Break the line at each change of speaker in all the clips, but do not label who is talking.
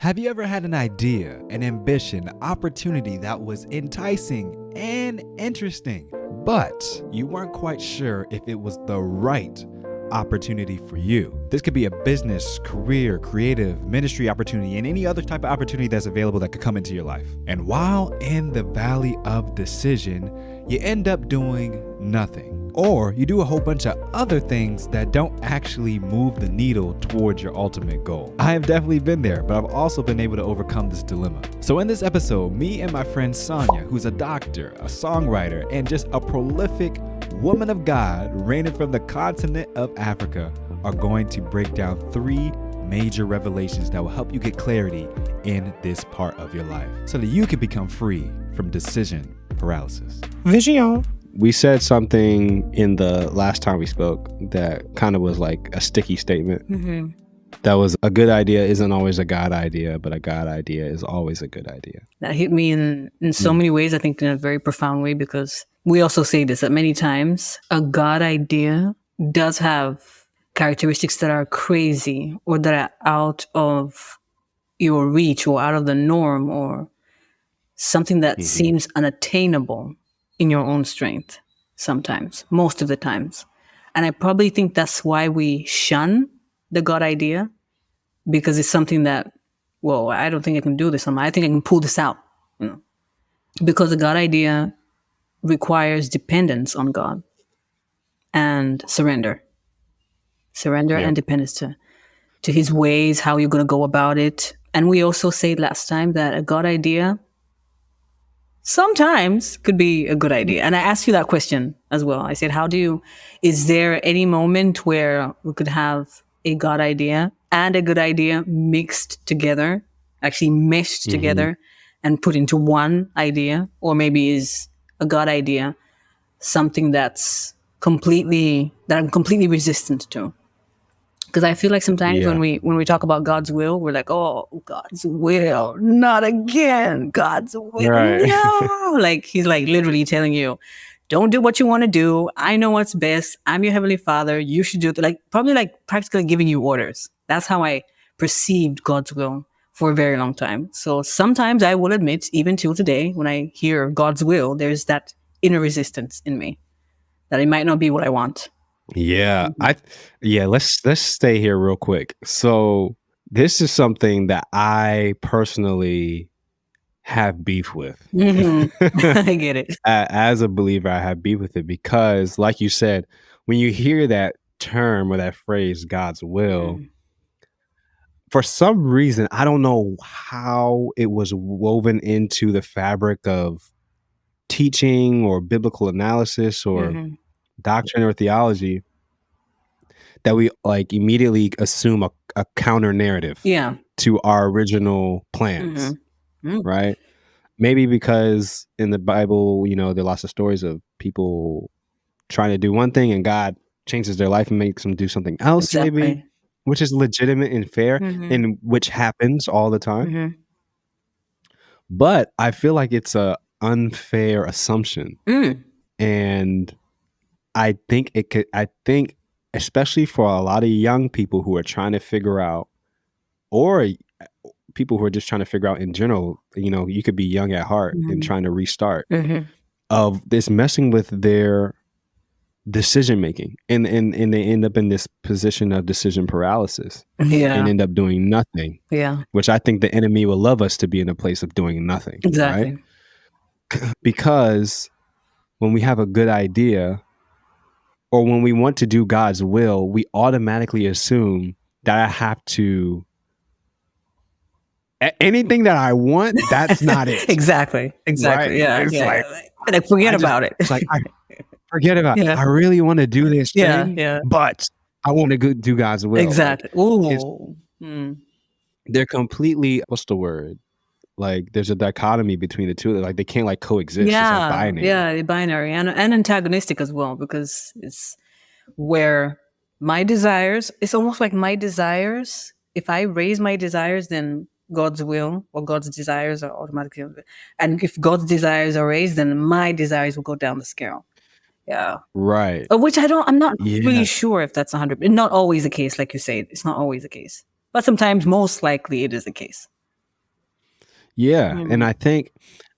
Have you ever had an idea, an ambition, opportunity that was enticing and interesting, but you weren't quite sure if it was the right opportunity for you? This could be a business, career, creative, ministry opportunity, and any other type of opportunity that's available that could come into your life. And while in the valley of decision, you end up doing nothing. Or you do a whole bunch of other things that don't actually move the needle towards your ultimate goal. I have definitely been there, but I've also been able to overcome this dilemma. So in this episode, me and my friend Sonia, who's a doctor, a songwriter, and just a prolific woman of God reigning from the continent of Africa, are going to break down 3 major revelations that will help you get clarity in this part of your life so that you can become free from decision paralysis.
Vision.
We said something in the last time we spoke that kind of was like a sticky statement.
Mm-hmm.
That was a good idea isn't always a God idea, but a God idea is always a good idea.
That hit me in so many ways, I think in a very profound way, because we also say this that many times a God idea does have characteristics that are crazy or that are out of your reach or out of the norm or something that seems unattainable in your own strength sometimes, most of the times. And I probably think that's why we shun the God idea, because it's something that, well, I don't think I can do this. I think I can pull this out. Because the God idea requires dependence on God and surrender. And dependence to his ways, how you're going to go about it. And we also said last time that a God idea sometimes could be a good idea. And I asked you that question as well. I said, is there any moment where we could have a God idea and a good idea mixed together, actually meshed together and put into one idea? Or maybe is a God idea something that I'm completely resistant to? Because I feel like sometimes when we talk about God's will, we're like, oh, God's will, not again. God's will,
right.
No. Like he's like literally telling you, don't do what you want to do. I know what's best. I'm your heavenly Father. You should do it. Like probably like practically giving you orders. That's how I perceived God's will for a very long time. So sometimes I will admit, even till today, when I hear God's will, there's that inner resistance in me that it might not be what I want.
Yeah, let's stay here real quick. So this is something that I personally have beef with.
I get it.
As a believer, I have beef with it because, like you said, when you hear that term or that phrase, God's will, for some reason, I don't know how it was woven into the fabric of teaching or biblical analysis or doctrine or theology, that we like immediately assume a counter narrative to our original plans, right? Maybe because in the Bible, there are lots of stories of people trying to do one thing and God changes their life and makes them do something else, maybe, which is legitimate and fair and which happens all the time. But I feel like it's a unfair assumption. And I think especially for a lot of young people who are trying to figure out, or people who are just trying to figure out in general, you could be young at heart and trying to restart, of this messing with their decision making. And they end up in this position of decision paralysis and end up doing nothing. Yeah. Which I think the enemy will love us to be in a place of doing nothing.
Exactly.
Right? Because when we have a good idea, or when we want to do God's will, we automatically assume that I have to, anything that I want, that's not it.
Exactly.
Right?
Yeah.
Like,
forget about it.
It's like, forget about it. I really want to do this thing, but I want to do God's will.
Exactly.
They're completely, what's the word? Like there's a dichotomy between the two. Like they can't like coexist. It's like binary.
Yeah, binary and antagonistic as well, because it's where my desires, it's almost like my desires, if I raise my desires, then God's will or God's desires are automatically, and if God's desires are raised, then my desires will go down the scale. Yeah.
Right.
Which I'm not really sure if that's 100%. Not always the case, like you say. It's not always the case. But sometimes, most likely, it is the case.
Yeah, and
Mm.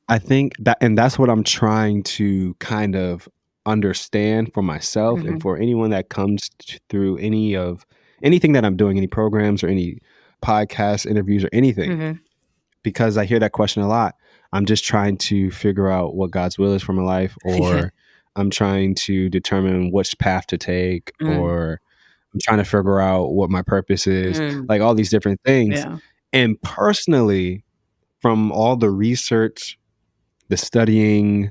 I think that, and that's what I'm trying to kind of understand for myself and
Mhm.
for anyone that comes through anything that I'm doing, any programs or any podcast interviews or anything,
Mhm.
because I hear that question a lot. I'm just trying to figure out what God's will is for my life,
Yeah.
or I'm trying to determine which path to take,
Mm.
or I'm trying to figure out what my purpose is,
Mm.
like all these different things.
Yeah.
And personally, from all the research, the studying,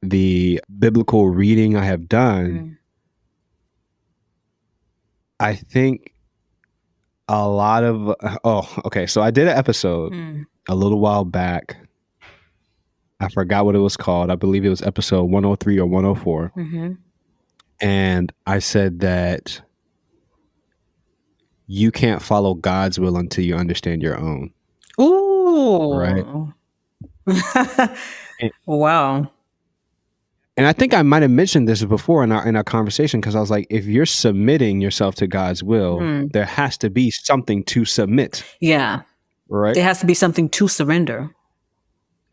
the biblical reading I have done,
Mm.
I think a lot of okay, so I did an episode
Mm.
a little while back. I forgot what it was called. I believe it was episode 103 or 104.
Mhm.
And I said that you can't follow God's will until you understand your own, right?
Ooh.
And,
Wow.
and I think I might have mentioned this before in our conversation, because I was like, if you're submitting yourself to God's will,
Mm.
there has to be something to submit,
Yeah.
right?
There has to be something to surrender.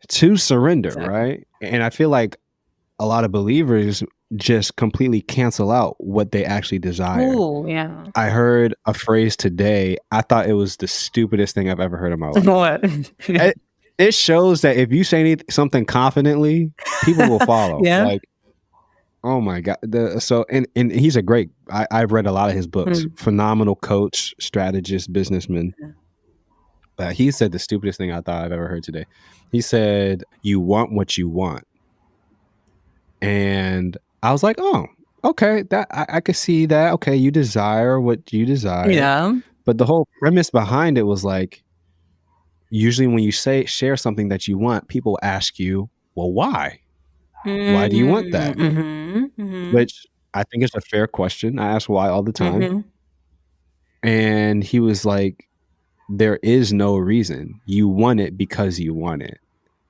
To surrender,
Exactly.
right? And I feel like a lot of believers just completely cancel out what they actually desire.
Ooh, yeah.
I heard a phrase today. I thought it was the stupidest thing I've ever heard in my life.
What?
It shows that if you say something confidently, people will follow.
Yeah.
Like, oh my God. And he's a great, I've read a lot of his books.
Mm.
Phenomenal coach, strategist, businessman.
Yeah.
But he said the stupidest thing I thought I've ever heard today. He said, "You want what you want." And I was like, oh, okay, that I could see that. Okay, you desire what you desire.
Yeah.
But the whole premise behind it was like, usually when you share something that you want, people ask you, well, why? Why do you want that?
Mhm. Mhm.
Which I think is a fair question. I ask why all the time.
Mhm.
And he was like, there is no reason. You want it because you want it.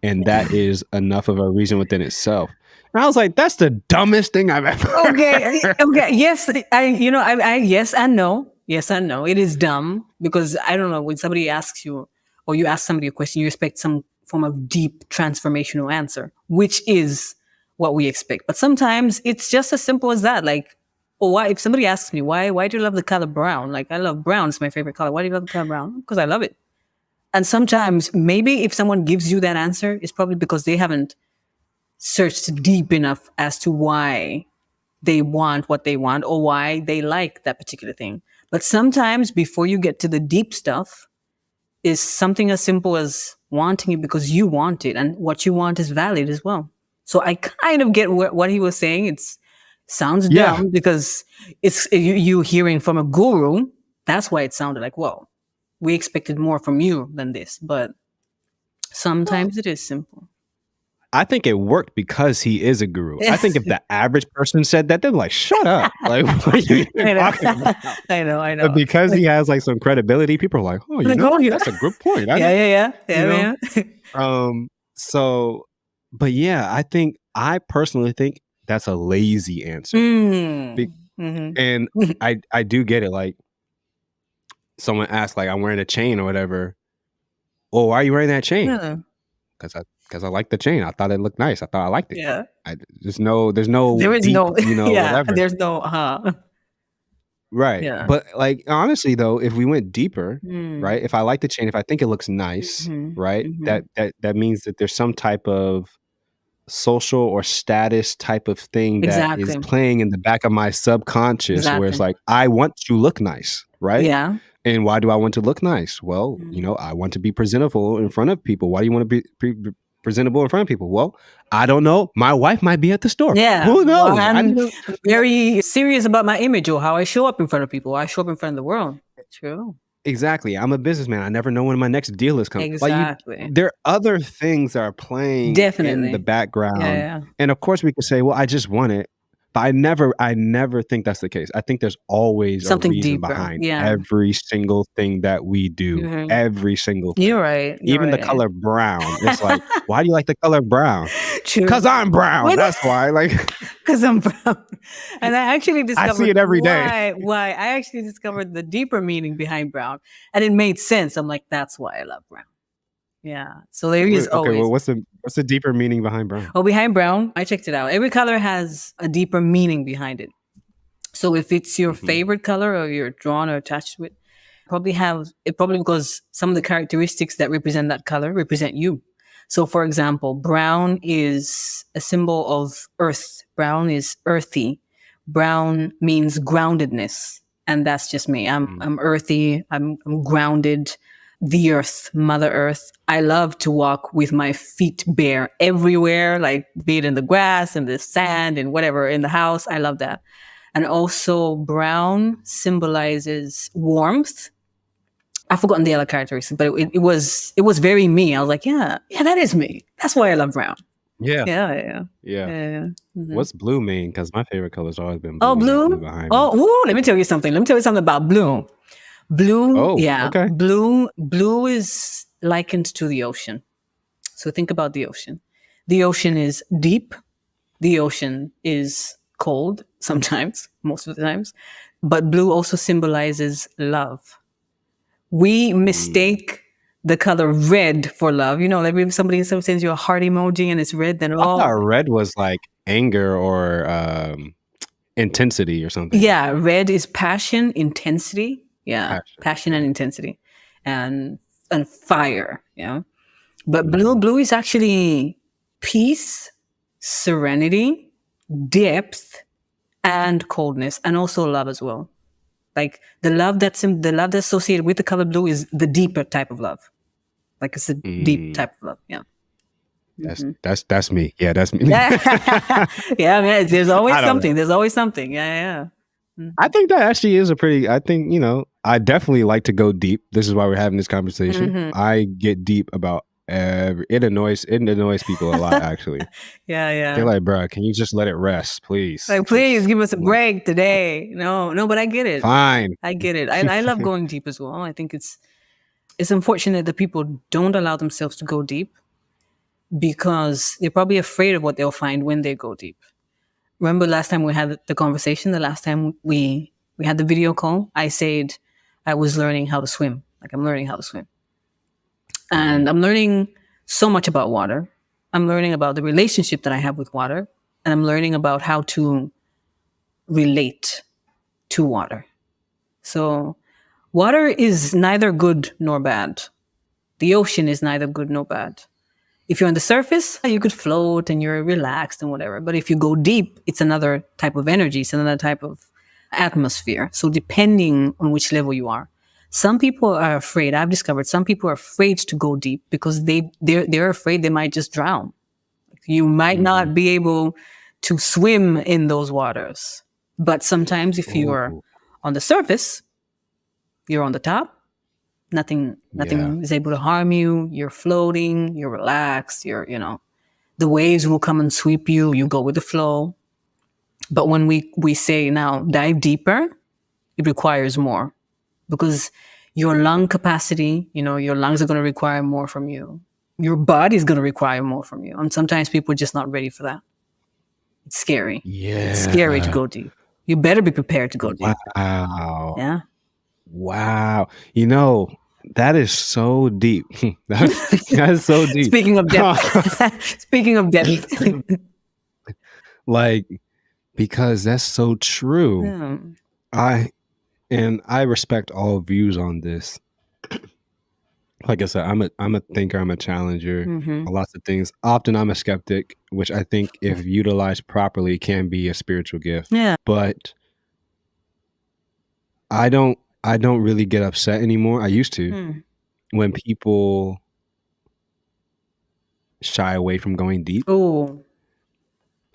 And that is enough of a reason within itself. And I was like, that's the dumbest thing I've ever
Okay.
heard.
Okay. Yes. Yes and no. Yes and no. It is dumb because I don't know, when somebody asks you or you ask somebody a question, you expect some form of deep transformational answer, which is what we expect. But sometimes it's just as simple as that. Like, oh, why? If somebody asks me why do you love the color brown? Like, I love brown. It's my favorite color. Why do you love the color brown? Because I love it. And sometimes maybe if someone gives you that answer, it's probably because they haven't searched deep enough as to why they want what they want or why they like that particular thing. But sometimes before you get to the deep stuff is something as simple as wanting it because you want it and what you want is valid as well. So I kind of get what he was saying. It sounds
Yeah.
dumb because it's you hearing from a guru. That's why it sounded like, whoa, we expected more from you than this. But sometimes it is simple.
I think it worked because he is a guru. I think if the average person said that, they're like, shut up. Like, what are you even talking about?
I know.
But because he has like some credibility, people are like, oh, you
Like,
know,
oh, yeah.
that's a good point.
Yeah.
You know?
Yeah.
So, but yeah, I personally think that's a lazy answer.
Mm. Mhm.
And I do get it. Like, someone asked, like, I'm wearing a chain or whatever. Oh, why are you wearing that chain?
Yeah.
Because I like the chain. I thought it looked nice. I thought I liked it.
Yeah.
There's no
There is
deep,
no, yeah,
whatever.
there's no,
Right.
yeah.
But like, honestly though, if we went deeper,
Mm.
right? If I like the chain, if I think it looks nice,
Mhm.
right?
Mhm.
That means that there's some type of social or status type of thing that is
Exactly.
playing in the back of my subconscious where it's
Exactly.
like, I want to look nice, right?
Yeah.
And why do I want to look nice? Well,
Mm.
I want to be presentable in front of people. Why do you want to be presentable in front of people? Well, I don't know. My wife might be at the store.
Yeah.
Who knows?
Well, I'm very serious about my image or how I show up in front of people. Or I show up in front of the world. True.
Exactly. I'm a businessman. I never know when my next deal is coming.
Exactly.
There are other things that are playing in
Definitely.
the background.
Yeah.
And of course we could say, well, I just want it. But I never think that's the case. I think there's always
Something
a reason
deeper.
behind
Yeah.
every single thing that we do.
Mhm.
Every single thing.
You're right.
Even the color brown. It's like, why do you like the color brown?
True.
Because I'm brown.
What?
That's why. Like,
Because I'm brown. And I actually discovered
see it every day.
why. I actually discovered the deeper meaning behind brown. And it made sense. I'm like, that's why I love brown. Yeah. So there is
Okay,
always.
well, what's the deeper meaning behind brown?
Oh, behind brown, I checked it out. Every color has a deeper meaning behind it. So if it's your favorite color or you're drawn or attached to it, probably because some of the characteristics that represent that color represent you. So for example, brown is a symbol of earth. Brown is earthy. Brown means groundedness. And that's just me. I'm earthy. I'm grounded. The earth, Mother Earth. I love to walk with my feet bare everywhere, like be it in the grass, in the sand, and whatever, in the house. I love that. And also brown symbolizes warmth. I've forgotten the other characteristics, but it was very me. I was like, yeah, that is me. That's why I love brown.
Yeah.
Yeah.
Yeah. What's blue mean? Because my favorite color's always been blue.
Oh, blue.
Behind me.
Oh, ooh, let me tell you something. Let me tell you something about blue. Blue.
Oh,
yeah.
okay.
Blue is likened to the ocean. So think about the ocean. The ocean is deep. The ocean is cold sometimes, most of the times. But blue also symbolizes love. We mistake the color red for love. You know, like if somebody sends you a heart emoji and it's red, then
I thought red was like anger or intensity or something.
Yeah, red is passion, intensity. Yeah, passion and intensity, and fire. Yeah, but blue is actually peace, serenity, depth, and coldness, and also love as well. Like the love that's associated with the color blue is the deeper type of love. Like it's a deep type of love. Yeah.
That's me. Yeah, that's me.
Yeah, man. There's always something. There's always something. Yeah.
I think that actually is I definitely like to go deep. This is why we're having this conversation. I get deep about it annoys people a lot, actually.
Yeah.
They're like, bro, can you just let it rest, please?
Like, please give us a break today. No, but I get it.
Fine.
I get it. I love going deep as well. I think it's unfortunate that people don't allow themselves to go deep because they're probably afraid of what they'll find when they go deep. Remember last time we had the conversation, the last time we had the video call, I said I was learning how to swim. Like I'm learning how to swim. And I'm learning so much about water. I'm learning about the relationship that I have with water. And I'm learning about how to relate to water. So water is neither good nor bad. The ocean is neither good nor bad. If you're on the surface, you could float and you're relaxed and whatever. But if you go deep, it's another type of energy. It's another type of atmosphere. So depending on which level you are, some people are afraid. I've discovered some people are afraid to go deep because they're afraid they might just drown. You might not be able to swim in those waters. But sometimes if you are on the surface, you're on the top. Nothing is able to harm you. You're floating, you're relaxed, the waves will come and sweep you. You go with the flow. But when we say now dive deeper, it requires more because your lung capacity, your lungs are going to require more from you. Your body is going to require more from you. And sometimes people are just not ready for that. It's scary.
Yeah.
It's scary to go deep. You better be prepared to go deep.
Wow.
Yeah.
Wow. That is so deep. That's so deep.
Speaking of depth. Speaking of depth.
Like, because that's so true.
Yeah.
I respect all views on this. Like I said, I'm a thinker, I'm a challenger, lots of things. Often I'm a skeptic, which I think if utilized properly can be a spiritual gift.
Yeah.
But I don't really get upset anymore. I used to when people shy away from going deep.
Oh.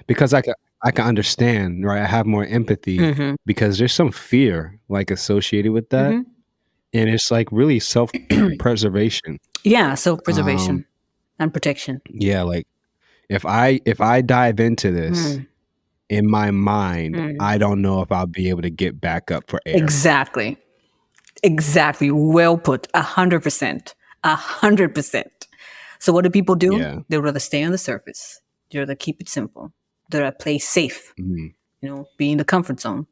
Because I can understand, right? I have more empathy because there's some fear like associated with that. And it's like really self-preservation.
Yeah, self-preservation and protection.
Yeah, like if I dive into this in my mind, I don't know if I'll be able to get back up for air.
Exactly. Well put. 100%. 100%. So what do people do?
Yeah.
They'd rather stay on the surface. They'd rather keep it simple. They'd rather play safe. Be in the comfort zone.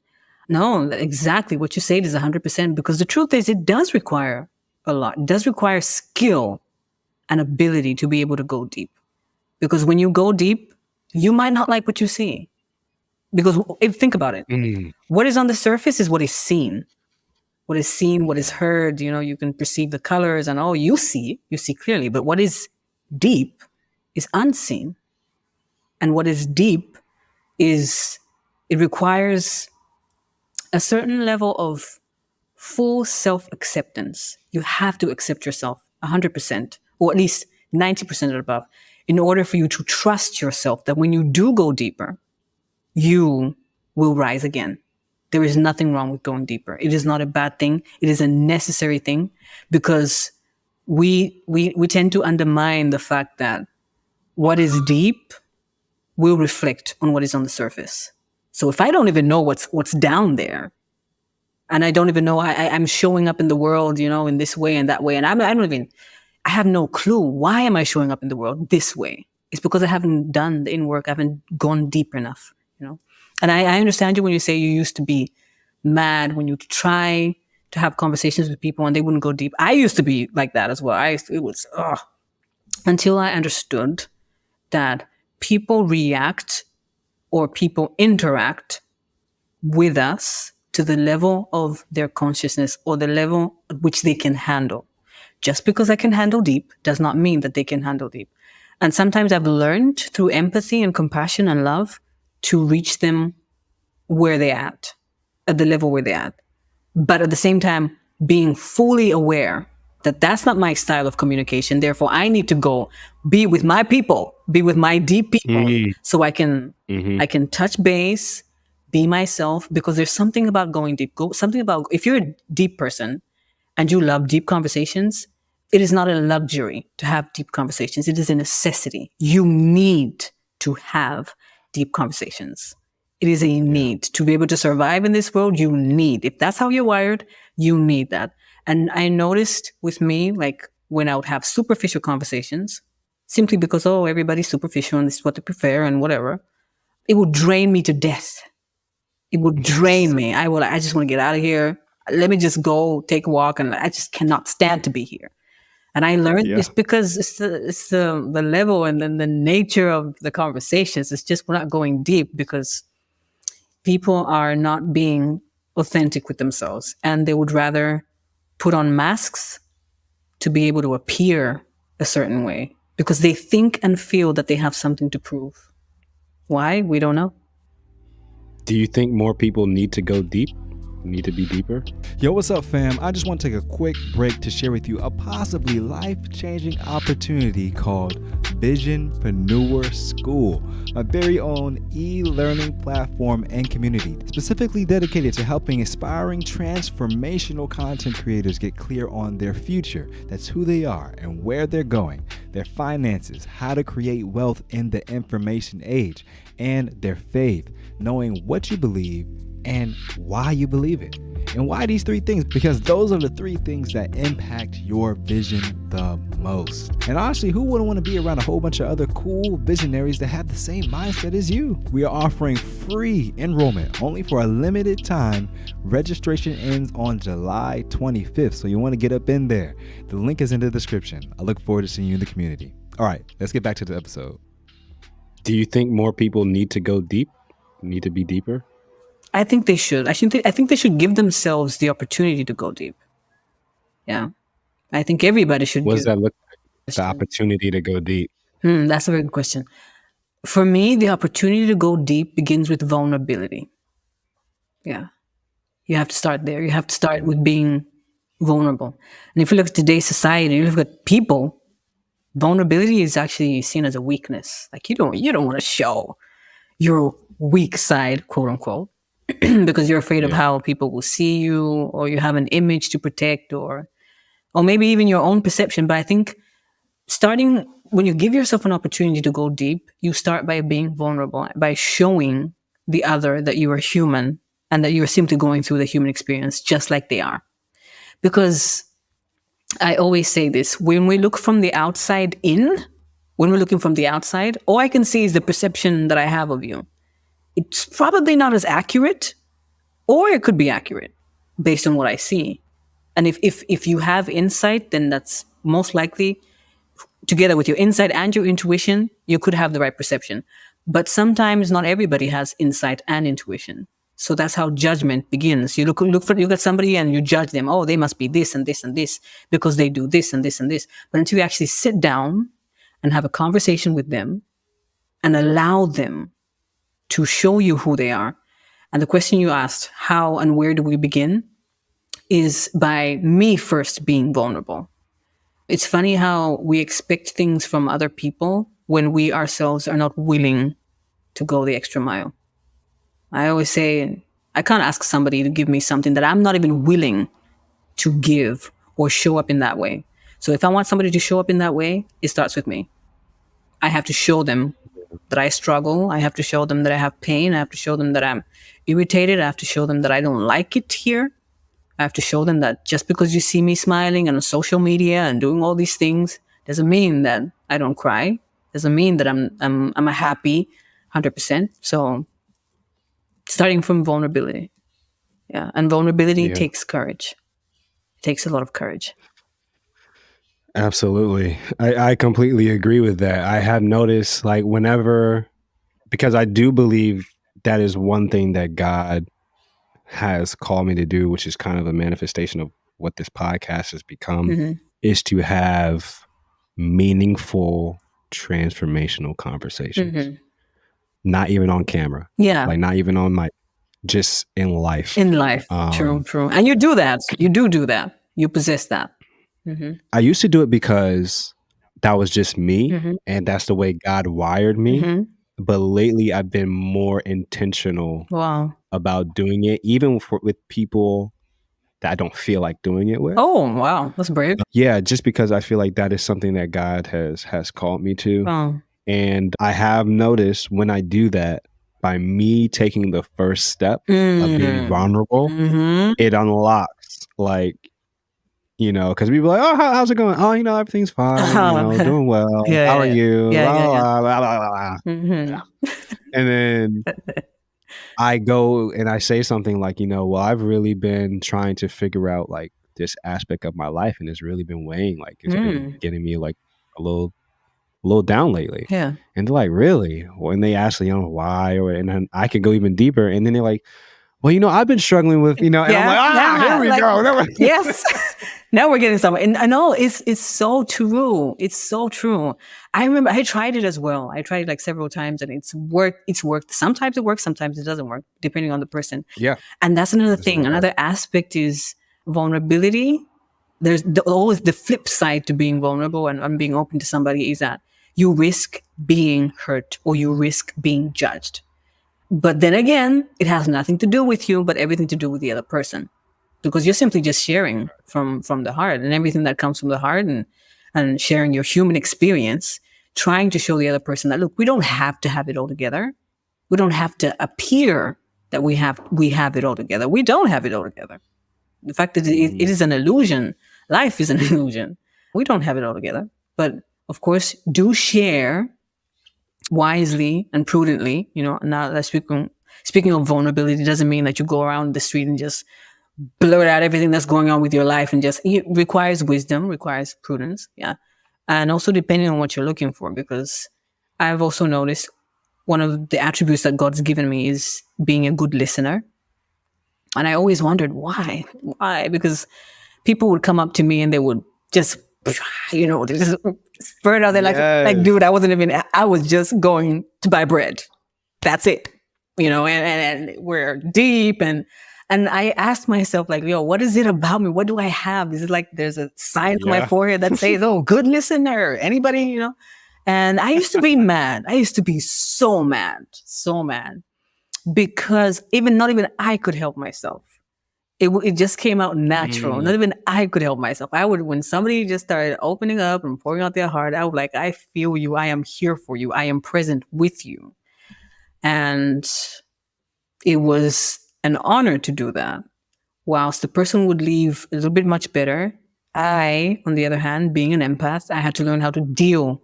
No, exactly what you said is 100% because the truth is it does require a lot. It does require skill an ability to be able to go deep. Because when you go deep, you might not like what you see. Because if think about it, what is on the surface is what is seen. What is seen, what is heard, you can perceive the colors and you see clearly. But what is deep is unseen. And what is deep is, it requires a certain level of full self-acceptance. You have to accept yourself 100%, or at least 90% or above, in order for you to trust yourself that when you do go deeper, you will rise again. There is nothing wrong with going deeper. It is not a bad thing. It is a necessary thing, because we tend to undermine the fact that what is deep will reflect on what is on the surface. So if I don't even know what's down there, and I don't even know I'm showing up in the world, in this way and that way, and I have no clue, why am I showing up in the world this way? It's because I haven't done the in work. I haven't gone deep enough, And I understand you when you say you used to be mad when you try to have conversations with people and they wouldn't go deep. I used to be like that as well. Until I understood that people react or people interact with us to the level of their consciousness or the level at which they can handle. Just because I can handle deep does not mean that they can handle deep. And sometimes I've learned through empathy and compassion and love to reach them where they're at the level where they're at. But at the same time, being fully aware that that's not my style of communication. Therefore, I need to go be with my people, be with my deep people, so I can touch base, be myself, because there's something about going deep. If you're a deep person and you love deep conversations, it is not a luxury to have deep conversations. It is a necessity. You need to have deep conversations. It is a need to be able to survive in this world. You need, if that's how you're wired, you need that. And I noticed with me, like when I would have superficial conversations, simply because, everybody's superficial and this is what they prefer and whatever, it would drain me to death. It would drain me. I just want to get out of here. Let me just go take a walk, and I just cannot stand to be here. And I learned this because it's the level and then the nature of the conversations. It's just, we're not going deep because people are not being authentic with themselves, and they would rather put on masks to be able to appear a certain way because they think and feel that they have something to prove. Why? We don't know.
Do you think more people need to go deep? Need to be deeper?
Yo, what's up, fam? I just want to take a quick break to share with you a possibly life-changing opportunity called Visionpreneur School, my very own e-learning platform and community, specifically dedicated to helping aspiring transformational content creators get clear on their future. That's who they are and where they're going, their finances, how to create wealth in the information age, and their faith, knowing what you believe and why you believe it. And why these three things? Because those are the three things that impact your vision the most. And honestly, who wouldn't want to be around a whole bunch of other cool visionaries that have the same mindset as you? We are offering free enrollment only for a limited time. Registration ends on July 25th, so you want to get up in there. The link is in the description. I look forward to seeing you in the community. All right, let's get back to the episode.
Do you think more people need to go deep? Need to be deeper?
I think they should. I think they should give themselves the opportunity to go deep. Yeah. I think everybody should.
What does that look like? The opportunity to go deep?
That's a very good question. For me, the opportunity to go deep begins with vulnerability. Yeah. You have to start there. You have to start with being vulnerable. And if you look at today's society, you look at people, vulnerability is actually seen as a weakness. Like you don't want to show your weak side, quote unquote, because you're afraid of how people will see you, or you have an image to protect, or maybe even your own perception. But I think starting when you give yourself an opportunity to go deep, you start by being vulnerable, by showing the other that you are human and that you are simply going through the human experience just like they are. Because I always say this, when we look from the outside in, when we're looking from the outside, all I can see is the perception that I have of you. It's probably not as accurate, or it could be accurate based on what I see. And if you have insight, then that's most likely together with your insight and your intuition, you could have the right perception. But sometimes not everybody has insight and intuition. So that's how judgment begins. You look at somebody and you judge them. Oh, they must be this and this and this because they do this and this and this. But until you actually sit down and have a conversation with them and allow them to show you who they are. And the question you asked, how and where do we begin, is by me first being vulnerable. It's funny how we expect things from other people when we ourselves are not willing to go the extra mile. I always say, I can't ask somebody to give me something that I'm not even willing to give or show up in that way. So if I want somebody to show up in that way, it starts with me. I have to show them that I struggle. I have to show them that I have pain. I have to show them that I'm irritated. I have to show them that I don't like it here. I have to show them that just because you see me smiling on social media and doing all these things doesn't mean that I don't cry. Doesn't mean that I'm a happy 100%. So starting from vulnerability. Yeah. And vulnerability takes courage. It takes a lot of courage.
Absolutely. I completely agree with that. I have noticed, like, whenever, because I do believe that is one thing that God has called me to do, which is kind of a manifestation of what this podcast has become, is to have meaningful, transformational conversations. Not even on camera.
Yeah.
Like, not even on mic, just in life.
In life. True. And you do that. You do that. You possess that.
I used to do it because that was just me, and that's the way God wired me. But lately, I've been more intentional about doing it, even with people that I don't feel like doing it with.
Oh, wow. That's brave.
Yeah, just because I feel like that is something that God has called me to.
Oh.
And I have noticed when I do that, by me taking the first step of being vulnerable, it unlocks, like, you know, because people are like, oh, how's it going? Oh, you know, everything's fine. You know, doing well. How are you? Blah, blah, blah, blah. And then I go and I say something like, you know, well, I've really been trying to figure out like this aspect of my life, and it's really been weighing. Like, it's been getting me like a little down lately.
Yeah.
And they're like, really? When they ask, you know, why, and then I could go even deeper, and then they're like, well, you know, I've been struggling with, you know, and I'm like, here we go.
Yes. Now we're getting somewhere. And I know it's so true. It's so true. I remember I tried it as well. I tried it like several times, and it's worked. Sometimes it works, sometimes it doesn't work, depending on the person.
Yeah.
And that's another thing. Another aspect is vulnerability. There's always the flip side to being vulnerable and being open to somebody, is that you risk being hurt or you risk being judged. But then again, it has nothing to do with you, but everything to do with the other person, because you're simply just sharing from the heart, and everything that comes from the heart, and sharing your human experience, trying to show the other person that, look, we don't have to have it all together. We don't have to appear that we have it all together. We don't have it all together. The fact that it is an illusion. Life is an illusion. We don't have it all together. But of course, do share wisely and prudently. You know, now that speaking of vulnerability, doesn't mean that you go around the street and just blurt out everything that's going on with your life, and it requires wisdom, requires prudence. Yeah. And also depending on what you're looking for, because I've also noticed one of the attributes that God's given me is being a good listener. And I always wondered why, because people would come up to me and they would just, you know, they just spurt out there like, dude, I was just going to buy bread. That's it. You know, and we're deep. And I asked myself, like, yo, what is it about me? What do I have? Is it like there's a sign on my forehead that says, oh, good listener? Anybody, you know? And I used to be mad. I used to be so mad. Because not even I could help myself. It just came out natural. Not even I could help myself. When somebody just started opening up and pouring out their heart, I would like, I feel you. I am here for you. I am present with you. And it was an honor to do that. Whilst the person would leave a little bit much better, I, on the other hand, being an empath, I had to learn how to deal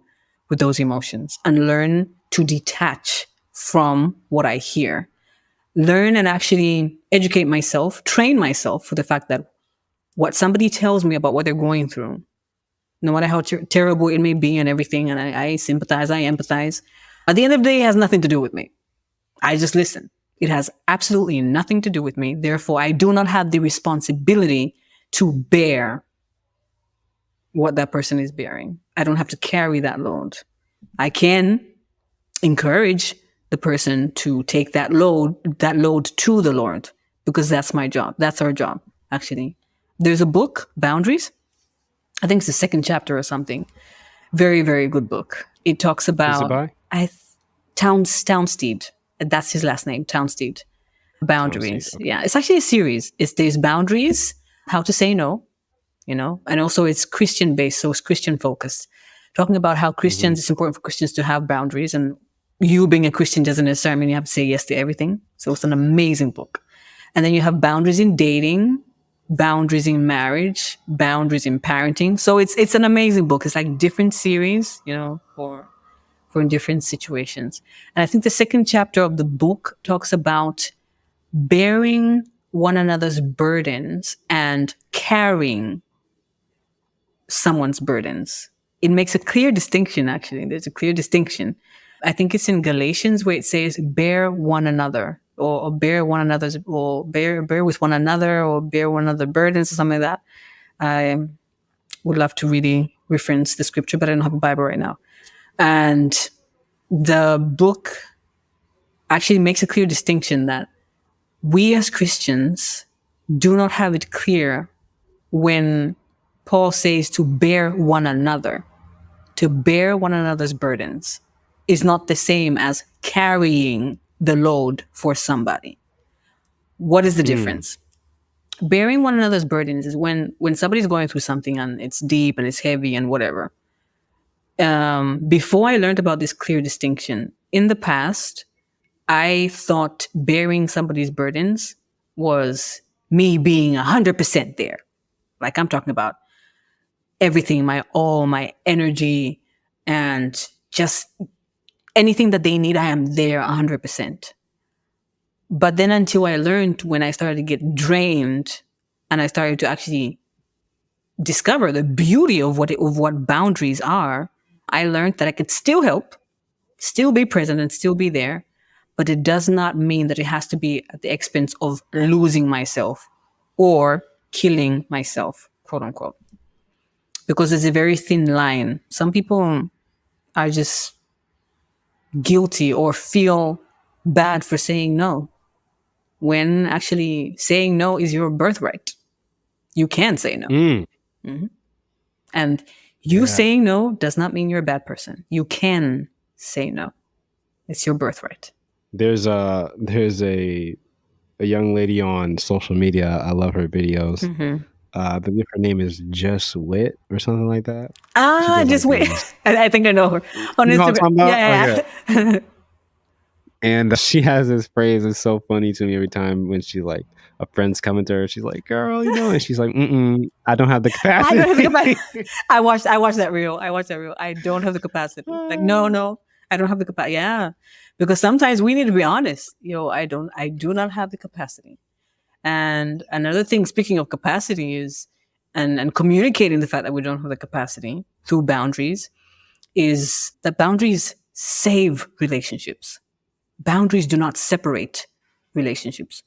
with those emotions and learn to detach from what I hear. Learn and actually educate myself, train myself for the fact that what somebody tells me about what they're going through, no matter how terrible it may be and everything. And I sympathize, I empathize. At the end of the day, it has nothing to do with me. I just listen. It has absolutely nothing to do with me. Therefore, I do not have the responsibility to bear what that person is bearing. I don't have to carry that load. I can encourage the person to take that load to the Lord, because that's my job. That's our job, actually. There's a book, Boundaries. I think it's the second chapter or something. Very, very good book. It talks about Townsteed. That's his last name, Townsteed. Boundaries.
Okay.
Yeah, it's actually a series. There's Boundaries, how to say no, and also it's Christian based, so it's Christian focused. Talking about how Christians, it's important for Christians to have boundaries, and you being a Christian doesn't necessarily mean you have to say yes to everything. So it's an amazing book. And then you have boundaries in dating, boundaries in marriage, boundaries in parenting. So it's an amazing book. It's like different series, for different situations. And I think the second chapter of the book talks about bearing one another's burdens and carrying someone's burdens. It makes a clear distinction, actually. There's a clear distinction. I think it's in Galatians where it says, bear one another, or bear one another's, or bear with one another, or bear one another's burdens, or something like that. I would love to really reference the scripture, but I don't have a Bible right now. And the book actually makes a clear distinction that we as Christians do not have it clear when Paul says to bear one another. To bear one another's burdens is not the same as carrying the load for somebody. What is the difference? Bearing one another's burdens is when somebody's going through something and it's deep and it's heavy and whatever. Before I learned about this clear distinction, in the past, I thought bearing somebody's burdens was me being 100% there. Like I'm talking about everything, my all, my energy, and just anything that they need, I am there 100%. But then until I learned, when I started to get drained and I started to actually discover the beauty of what boundaries are, I learned that I could still help, still be present and still be there, but it does not mean that it has to be at the expense of losing myself or killing myself, quote unquote. Because there's a very thin line. Some people are just guilty or feel bad for saying no, when actually saying no is your birthright. You can say no. Mm-hmm. And you saying no does not mean you're a bad person. You can say no. It's your birthright.
There's a young lady on social media. I love her videos. I believe her name is Just Wit or something like that.
Just Wit. I think I know her on Instagram. Yeah.
And she has this phrase that's so funny to me every time when she a friend's coming to her. She's like, "Girl, and she's like, I don't have the capacity."
I watched that reel. I don't have the capacity. Like, no, I don't have the capacity. Yeah, because sometimes we need to be honest. I do not have the capacity. And another thing, speaking of capacity, is and communicating the fact that we don't have the capacity through boundaries, is that boundaries save relationships. Boundaries do not separate relationships.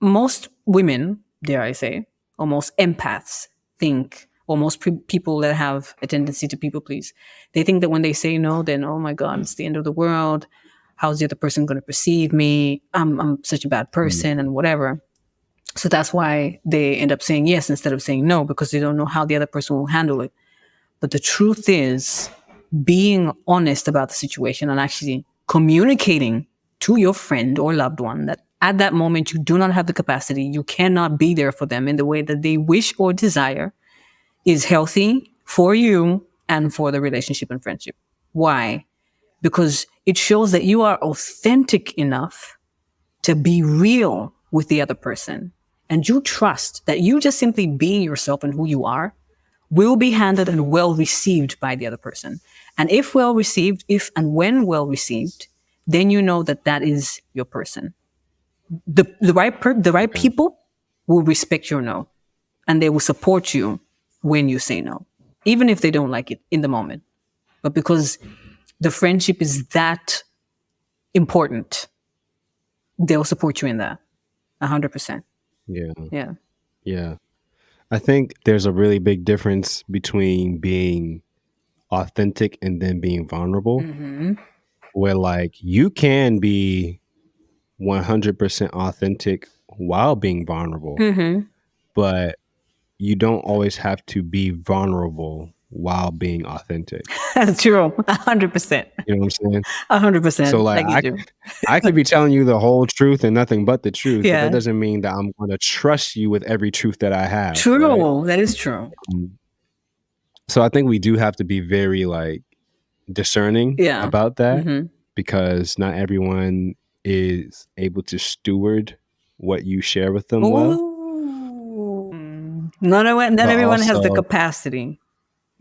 Most women, dare I say, or most empaths think, or most people that have a tendency to people please, they think that when they say no, then, oh my God, it's the end of the world. How's the other person going to perceive me? I'm such a bad person and whatever. So that's why they end up saying yes instead of saying no, because they don't know how the other person will handle it. But the truth is, being honest about the situation and actually communicating to your friend or loved one that at that moment you do not have the capacity, you cannot be there for them in the way that they wish or desire, is healthy for you and for the relationship and friendship. Why? Because it shows that you are authentic enough to be real with the other person. And you trust that you just simply being yourself and who you are will be handled and well received by the other person. And if well received, if and when well received, then you know that that is your person. The right people will respect your no, and they will support you when you say no. even if they don't like it in the moment. But because the friendship is that important, they'll support you in that 100%.
Yeah.
Yeah.
Yeah. I think there's a really big difference between being authentic and then being vulnerable, where like you can be 100% authentic while being vulnerable, but you don't always have to be vulnerable while being authentic.
That's true. 100%.
You know what I'm saying?
100%.
So like
like you do.
I could be telling you the whole truth and nothing but the truth, but
Yeah.
that doesn't mean that I'm going to trust you with every truth that I have.
True.
Right?
That is true.
So I think we do have to be very like discerning
Yeah.
about that, because not everyone is able to steward what you share with them well.
Not everyone has the
also-
capacity.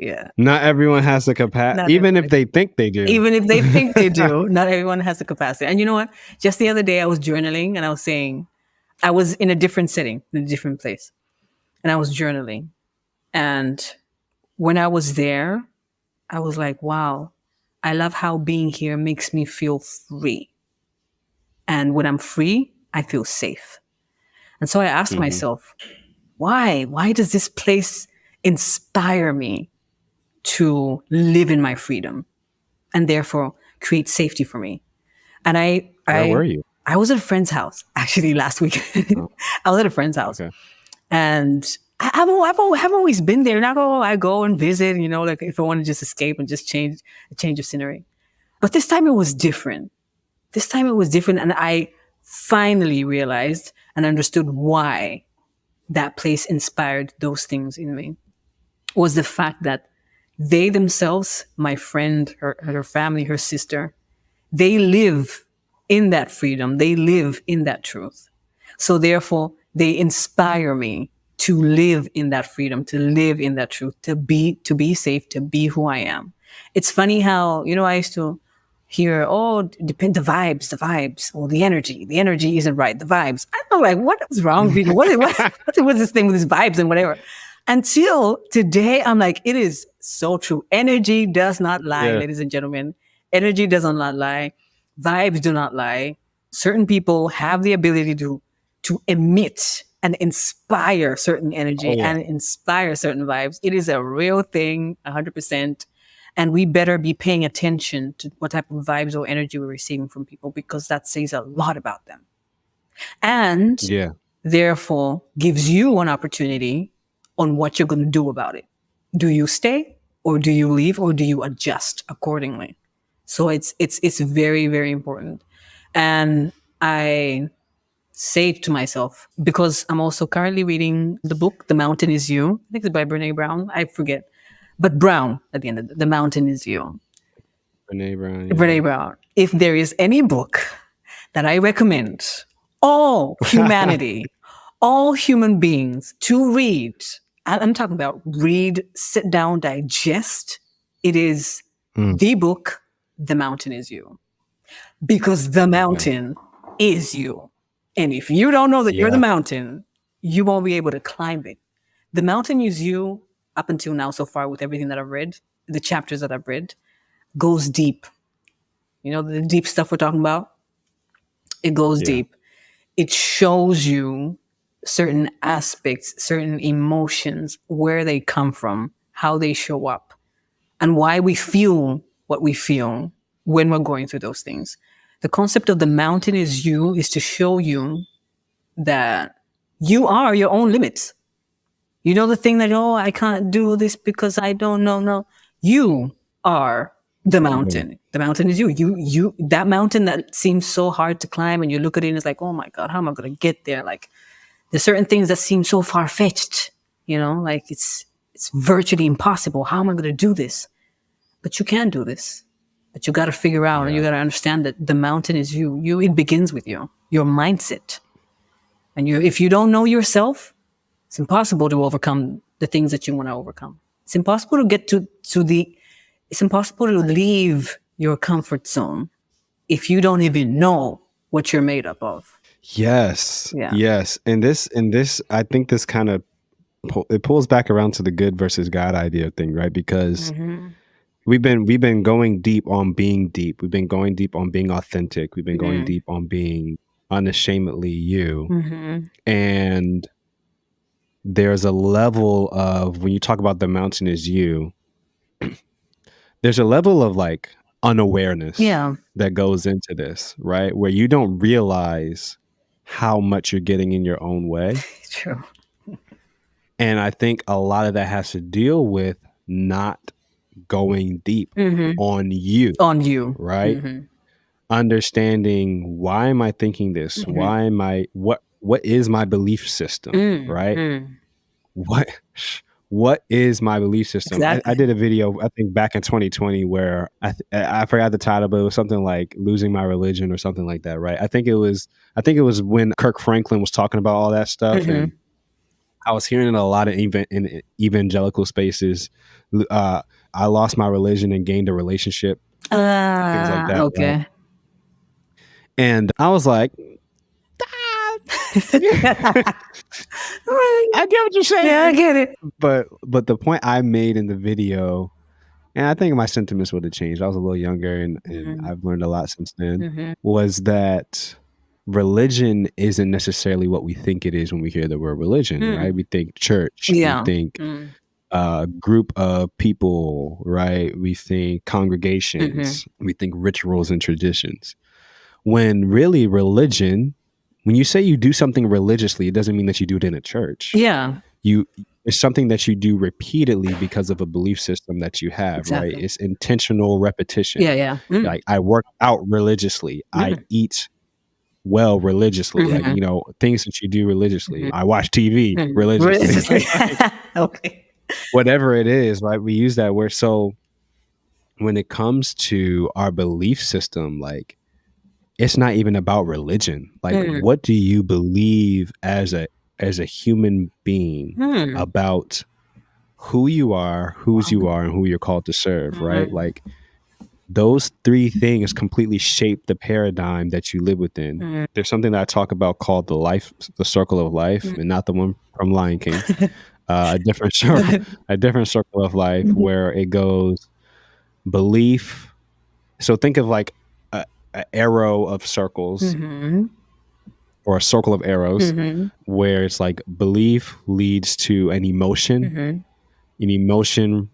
Yeah.
Not everyone has the capacity, even if they think they do.
Even if they think they do, not everyone has the capacity. And you know what? Just the other day I was journaling and I was saying, I was in a different setting, in a different place. And I was journaling. And when I was there, I was like, wow, I love how being here makes me feel free. And when I'm free, I feel safe. And so I asked myself, why? Why does this place inspire me to live in my freedom and therefore create safety for me? And
Where were you?
I was at a friend's house actually last week. I was at a friend's house.
Okay.
And I've always been there. Now I go and visit, you know, like if I want to just escape and just change of scenery. But this time it was different. And I finally realized and understood why that place inspired those things in me. Was the fact that they themselves, my friend, her family, her sister, they live in that freedom. They live in that truth. So therefore, they inspire me to live in that freedom, to live in that truth, to be safe, to be who I am. It's funny how, you know, I used to hear, oh, depend the vibes, or the energy isn't right, the vibes. I'm like, what is wrong with people? What's this thing with these vibes and whatever? Until today, I'm like, it is so true. Energy does not lie, ladies and gentlemen. Energy does not lie. Vibes do not lie. Certain people have the ability to emit and inspire certain energy and inspire certain vibes. It is a real thing, 100%. And we better be paying attention to what type of vibes or energy we're receiving from people, because that says a lot about them. And therefore gives you an opportunity on what you're going to do about it. Do you stay, or do you leave, or do you adjust accordingly? So it's very, very important. And I say to myself, because I'm also currently reading the book, The Mountain Is You. I think it's by Brene Brown. I forget. But Brown at the end of it. The Mountain Is You.
Brene Brown.
Brene Brown. If there is any book that I recommend all humanity, all human beings to read, I'm talking about read, sit down, digest, it is the book, The Mountain Is You. Because the mountain is you. And if you don't know that you're the mountain, you won't be able to climb it. The mountain is you up until now so far with everything that I've read, the chapters that I've read, goes deep. You know, the deep stuff we're talking about, it goes deep. It shows you certain aspects, certain emotions, where they come from, how they show up, and why we feel what we feel when we're going through those things. The concept of the mountain is you is to show you that you are your own limits. You know, the thing that, oh, I can't do this because I don't know. No, you are the mountain. The mountain is you. You, that mountain that seems so hard to climb, and you look at it and it's like, oh my God, how am I going to get there? Like, there's certain things that seem so far-fetched, you know, like it's virtually impossible. How am I going to do this? But you can do this. But you got to figure out, and you got to understand that the mountain is you. It begins with you, your mindset. And if you don't know yourself, it's impossible to overcome the things that you want to overcome. It's impossible to get it's impossible to leave your comfort zone if you don't even know what you're made up of.
Yes.
Yeah.
Yes. And this, I think this kind of it pulls back around to the good versus God idea thing, right? Because
Mm-hmm.
we've been going deep on being deep. We've been going deep on being authentic. We've been going deep on being unashamedly you.
Mm-hmm.
And there's a level of, when you talk about the mountain is you, there's a level of like unawareness
Yeah.
that goes into this, right? Where you don't realize how much you're getting in your own way.
True.
And I think a lot of that has to deal with not going deep
Mm-hmm.
on you,
On you.
right?
Mm-hmm.
Understanding, why am I thinking this?
Mm-hmm.
Why am I, what is my belief system, right? What is my belief system?
Exactly.
I did a video, I think back in 2020, where I forgot the title, but it was something like losing my religion or something like that, right? I think it was when Kirk Franklin was talking about all that stuff,
Mm-hmm.
and I was hearing it a lot of in evangelical spaces. I lost my religion and gained a relationship, things like that.
Okay.
Right? And I was like, I get what you're saying.
Yeah, I get it.
But the point I made in the video, and I think my sentiments would have changed. I was a little younger, and I've learned a lot since then, was that religion isn't necessarily what we think it is when we hear the word religion, right? We think church, we think group of people, right? We think congregations, we think rituals and traditions. When really religion, when you say you do something religiously, it doesn't mean that you do it in a church.
Yeah.
It's something that you do repeatedly because of a belief system that you have, right? It's intentional repetition.
Yeah.
Like, I work out religiously. I eat well religiously, like, you know, things that you do religiously. I watch TV religiously.
Okay.
Whatever it is, right? We use that word. So when it comes to our belief system, like, it's not even about religion. Like, what do you believe as a human being about who you are, whose you are, and who you're called to serve, right? Like, those three things completely shape the paradigm that you live within. There's something that I talk about called the circle of life, and not the one from Lion King. A different circle of life, where it goes belief. So think of like an arrow of circles, or a circle of arrows, where it's like belief leads to an emotion, an emotion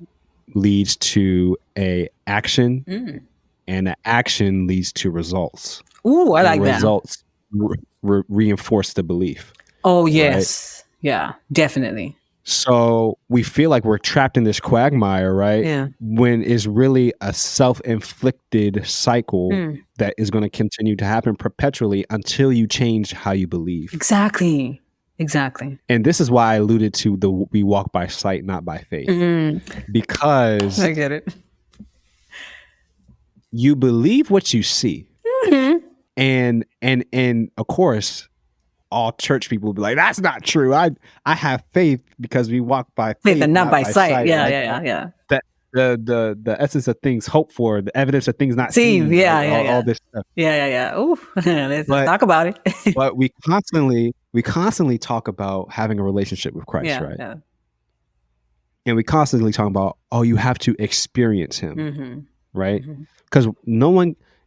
leads to a action, and an action leads to results.
Ooh, I like that.
Results reinforce the belief.
Oh, yes. Right? Yeah, definitely.
So we feel like we're trapped in this quagmire, right?
Yeah.
When it's really a self-inflicted cycle that is going to continue to happen perpetually until you change how you believe.
Exactly.
And this is why I alluded to we walk by sight, not by faith. Because
I get it.
You believe what you see. And of course, all church people will be like, that's not true. I have faith because we walk by faith
and not by sight. Yeah,
right?
yeah.
That the essence of things hoped for, the evidence of things not seen.
Yeah.
All this stuff.
Yeah. Ooh, let's talk about it.
But we constantly talk about having a relationship with Christ, right?
Yeah.
And we constantly talk about, you have to experience him, right? Because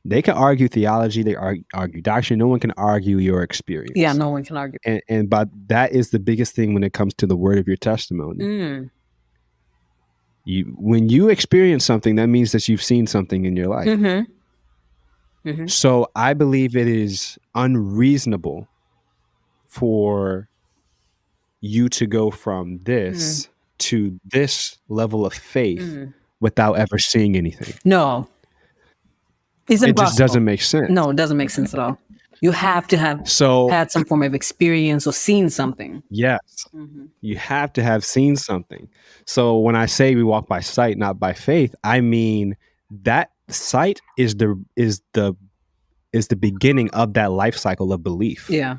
they can argue theology, they argue doctrine. No one can argue your experience.
Yeah, no one can argue.
And but that is the biggest thing when it comes to the word of your testimony. When you experience something, that means that you've seen something in your life. So I believe it is unreasonable for you to go from this to this level of faith without ever seeing anything.
No.
It just doesn't make sense.
No, it doesn't make sense at all. You have to have had some form of experience or seen something.
Yes. You have to have seen something. So when I say we walk by sight, not by faith, I mean that sight is the beginning of that life cycle of belief.
Yeah.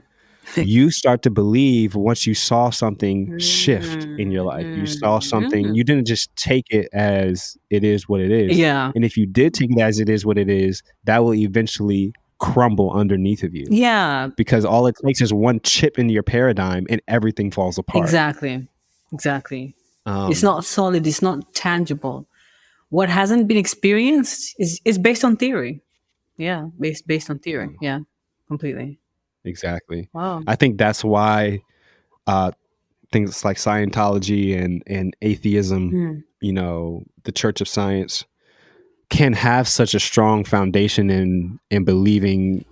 You start to believe once you saw something shift in your life. You saw something, you didn't just take it as it is what it is.
Yeah.
And if you did take it as it is what it is, that will eventually crumble underneath of you.
Yeah.
Because all it takes is one chip into your paradigm and everything falls apart.
Exactly. Exactly. It's
Um,
not solid. It's not tangible. What hasn't been experienced is based on theory. Yeah, based on theory. Yeah, completely.
exactly.
Wow.
I think that's why uh, things like Scientology and atheism,
Hmm.
the Church of Science, can have such a strong foundation in believing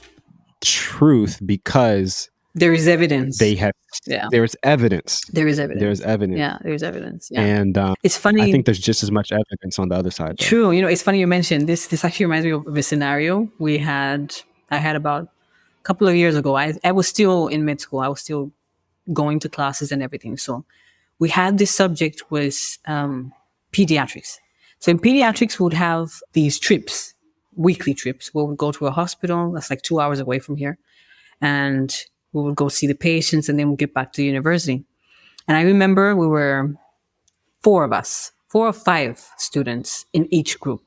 truth because
There is evidence.
they have
Yeah,
there's evidence.
there is
There's
evidence.
evidence,
Yeah, there's evidence. Yeah,
and
it's
I think
funny.
there's just as much evidence on the other side, though.
True. It's funny you mentioned this. This actually reminds me of a scenario I had about a couple of years ago. I was still in mid school. I was still going to classes and everything. So we had this subject was pediatrics. So in pediatrics, we would have these trips, weekly trips. We would go to a hospital that's like 2 hours away from here, and we would go see the patients, and then we'd get back to the university. And I remember we were four of us, 4 or 5 students in each group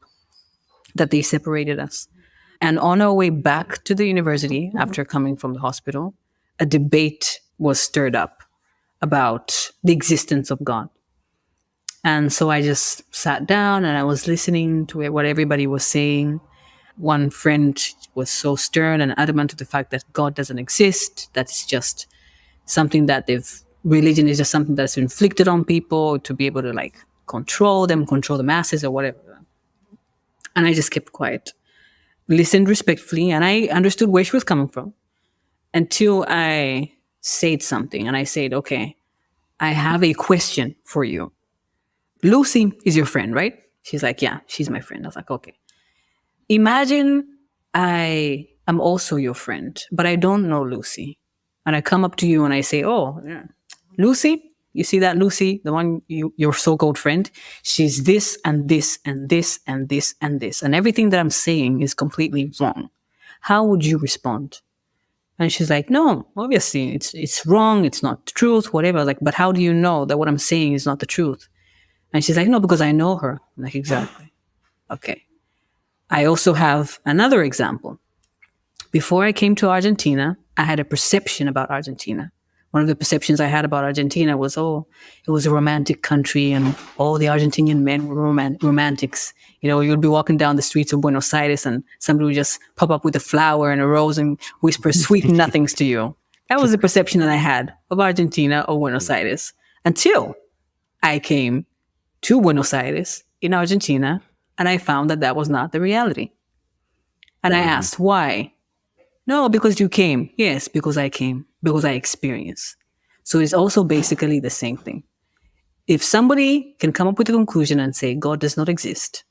that they separated us. And on our way back to the university after coming from the hospital, a debate was stirred up about the existence of God. And so I just sat down and I was listening to what everybody was saying. One friend was so stern and adamant to the fact that God doesn't exist, that it's just something that religion is just something that's inflicted on people to be able to like control them, control the masses or whatever. And I just kept quiet, listened respectfully, and I understood where she was coming from until I said something. And I said, okay, I have a question for you. Lucy is your friend, right? She's like, yeah, she's my friend. I was like, okay. Imagine I am also your friend, but I don't know Lucy. And I come up to you and I say, oh, yeah. Lucy, you see that Lucy, the one your so-called friend, she's this and this and this and this and this. And everything that I'm saying is completely wrong. How would you respond? And she's like, no, obviously it's wrong. It's not the truth, whatever. Like, but how do you know that what I'm saying is not the truth? And she's like, no, because I know her. I'm like, exactly. Okay. I also have another example. Before I came to Argentina, I had a perception about Argentina. One of the perceptions I had about Argentina was, oh, it was a romantic country and all the Argentinian men were romantics. You'd be walking down the streets of Buenos Aires and somebody would just pop up with a flower and a rose and whisper sweet nothings to you. That was the perception that I had of Argentina or Buenos Aires until I came to Buenos Aires in Argentina, and I found that that was not the reality. And I asked, why? No, because you came. Yes, because I came, because I experienced. So it's also basically the same thing. If somebody can come up with a conclusion and say God does not exist,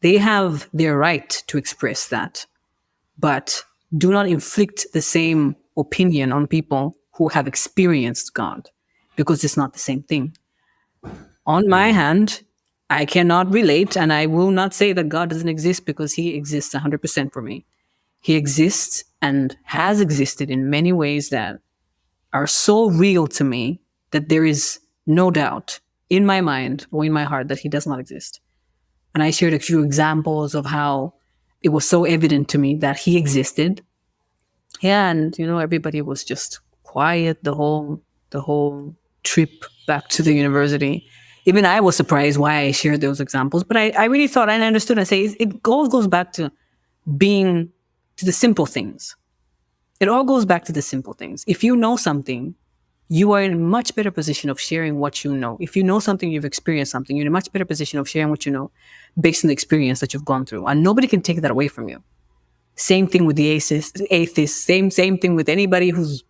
they have their right to express that. But do not inflict the same opinion on people who have experienced God, because it's not the same thing. On my hand, I cannot relate, and I will not say that God doesn't exist because he exists 100% for me. He exists and has existed in many ways that are so real to me that there is no doubt in my mind or in my heart that he does not exist. And I shared a few examples of how it was so evident to me that he existed. Yeah, and everybody was just quiet the whole trip back to the university. Even I was surprised why I shared those examples, but I really thought and I understood. I say it all goes back to being to the simple things. It all goes back to the simple things. If you know something, you are in a much better position of sharing what you know. If you know something, you've experienced something, you're in a much better position of sharing what you know based on the experience that you've gone through. And nobody can take that away from you. Same thing with the atheists, same thing with anybody who's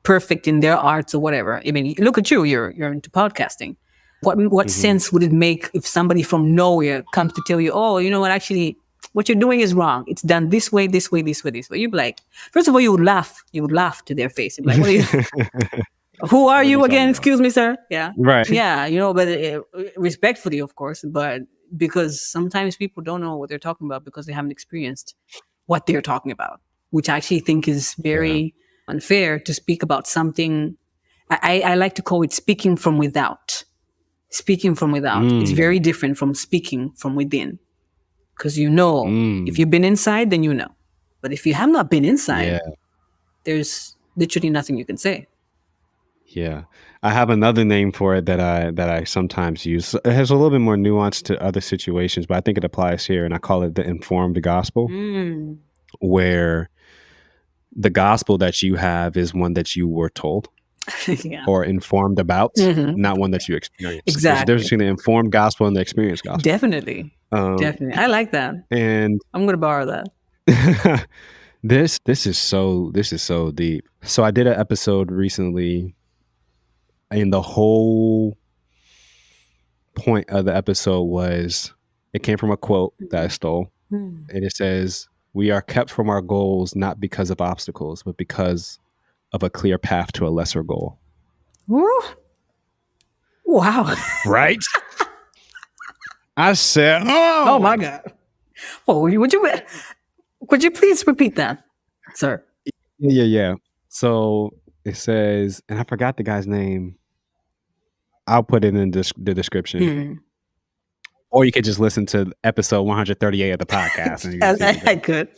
perfect in their arts or whatever. I mean, look at you, you're into podcasting. What sense would it make if somebody from nowhere comes to tell you, oh, you know what, actually, what you're doing is wrong. It's done this way, this way, this way, this way. You'd be like, first of all, you would laugh. You would laugh to their face. You'd be like, what are you, who are you again? Excuse me, sir. Yeah.
Right.
Yeah. But respectfully, of course, but because sometimes people don't know what they're talking about because they haven't experienced what they're talking about, which I actually think is very unfair to speak about something. I like to call it speaking from without. Speaking from without. It's very different from speaking from within. Because if you've been inside, then you know. But if you have not been inside, there's literally nothing you can say.
Yeah. I have another name for it that I sometimes use. It has a little bit more nuance to other situations, but I think it applies here, and I call it the informed gospel, where the gospel that you have is one that you were told
Yeah.
or informed about, not one that you experienced. There's a difference
Exactly.
between the informed gospel and the experienced gospel.
Definitely. Definitely. I like that.
And
I'm going to borrow that.
this is so deep. So I did an episode recently, and the whole point of the episode was, it came from a quote that I stole, and it says, "We are kept from our goals not because of obstacles, but because of a clear path to a lesser goal."
Woo. Wow.
Right? I said,
Oh my God. Oh, would you please repeat that, sir?
Yeah. So it says, and I forgot the guy's name. I'll put it in the description. Or you could just listen to episode 138 of the podcast. And you can see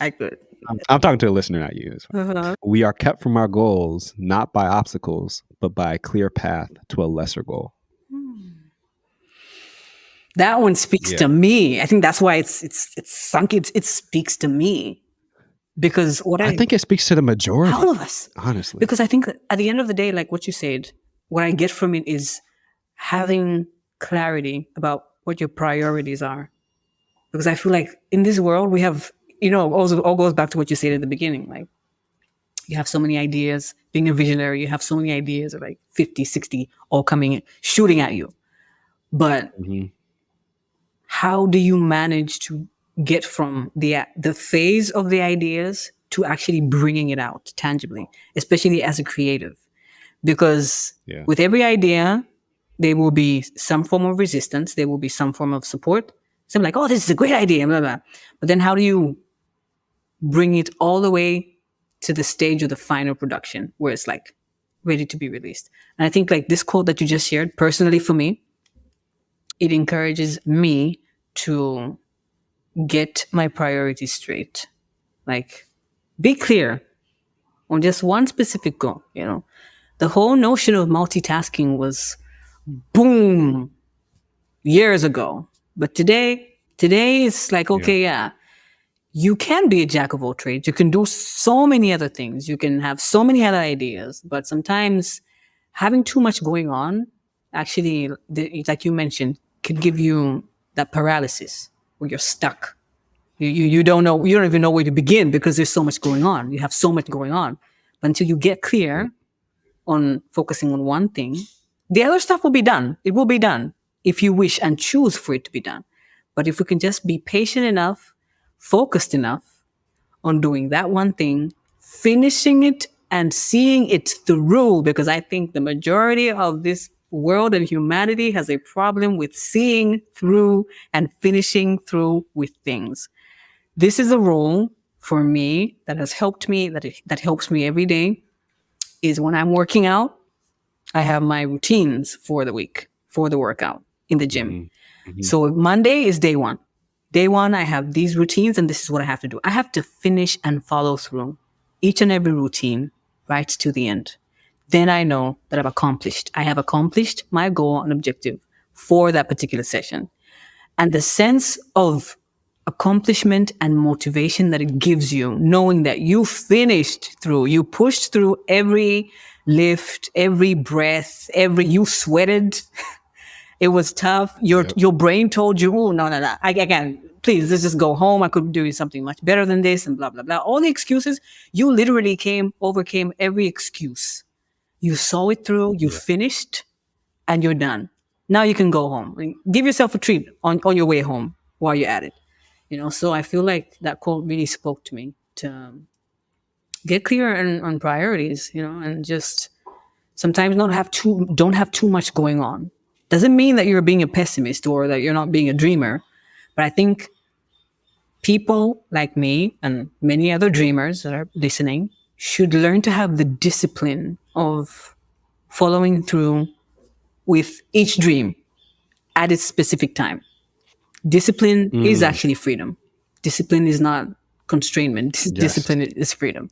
I could.
I'm talking to a listener, not you. We are kept from our goals, not by obstacles, but by a clear path to a lesser goal.
That one speaks to me. I think that's why it's sunk. It speaks to me because I
think it speaks to the majority,
all of us,
honestly.
Because I think at the end of the day, like what you said, what I get from it is having clarity about what your priorities are. Because I feel like in this world we have, all goes back to what you said at the beginning. Like you have so many ideas. Being a visionary, you have so many ideas of like 50, 60 all coming, shooting at you. But how do you manage to get from the phase of the ideas to actually bringing it out tangibly, especially as a creative? Because with every idea, there will be some form of resistance. There will be some form of support. So I'm like, oh, this is a great idea, blah, blah. But then how do you bring it all the way to the stage of the final production where it's like ready to be released? And I think like this quote that you just shared, personally for me, it encourages me to get my priorities straight. Like, be clear on just one specific goal. The whole notion of multitasking was boom years ago. But today it's like, okay, you can be a jack of all trades. You can do so many other things. You can have so many other ideas. But sometimes having too much going on, actually, like you mentioned, could give you that paralysis where you're stuck. You don't know, you don't even know where to begin because there's so much going on. You have so much going on. But until you get clear on focusing on one thing, the other stuff will be done. It will be done if you wish and choose for it to be done. But if we can just be patient enough, focused enough on doing that one thing, finishing it and seeing it through, because I think the majority of this world and humanity has a problem with seeing through and finishing through with things. This is a rule for me that has helped me, that helps me every day, is when I'm working out, I have my routines for the week, for the workout in the gym. So Monday is day one. Day one, I have these routines and this is what I have to do. I have to finish and follow through each and every routine right to the end. Then I know that I have accomplished my goal and objective for that particular session. And the sense of accomplishment and motivation that it gives you, knowing that you finished through, you pushed through every lift, every breath, you sweated. It was tough. Your brain told you, oh, no, I can't. Please, let's just go home. I could do something much better than this and blah, blah, blah. All the excuses, you literally overcame every excuse. You saw it through, you finished, and you're done. Now you can go home. Give yourself a treat on your way home while you're at it. So I feel like that quote really spoke to me, to get clear on priorities, and just sometimes don't have too much going on. Doesn't mean that you're being a pessimist or that you're not being a dreamer. But I think people like me and many other dreamers that are listening should learn to have the discipline of following through with each dream at its specific time. Discipline is actually freedom. Discipline is not constrainment. Discipline is freedom.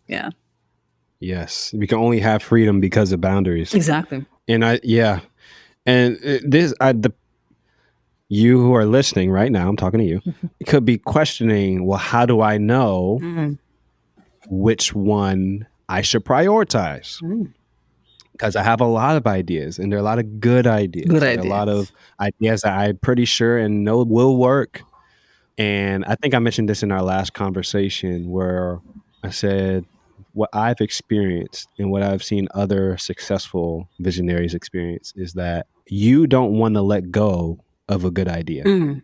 Yeah.
Yes. We can only have freedom because of boundaries.
Exactly.
And you who are listening right now, I'm talking to you, could be questioning, well, how do I know
Mm.
which one I should prioritize?
Mm.
Because I have a lot of ideas, and there are a lot of good ideas.
Good
There are a lot
ideas.
of ideas that I'm pretty sure and know will work. And I think I mentioned this in our last conversation where I said what I've experienced and what I've seen other successful visionaries experience is that you don't want to let go of a good idea
Mm.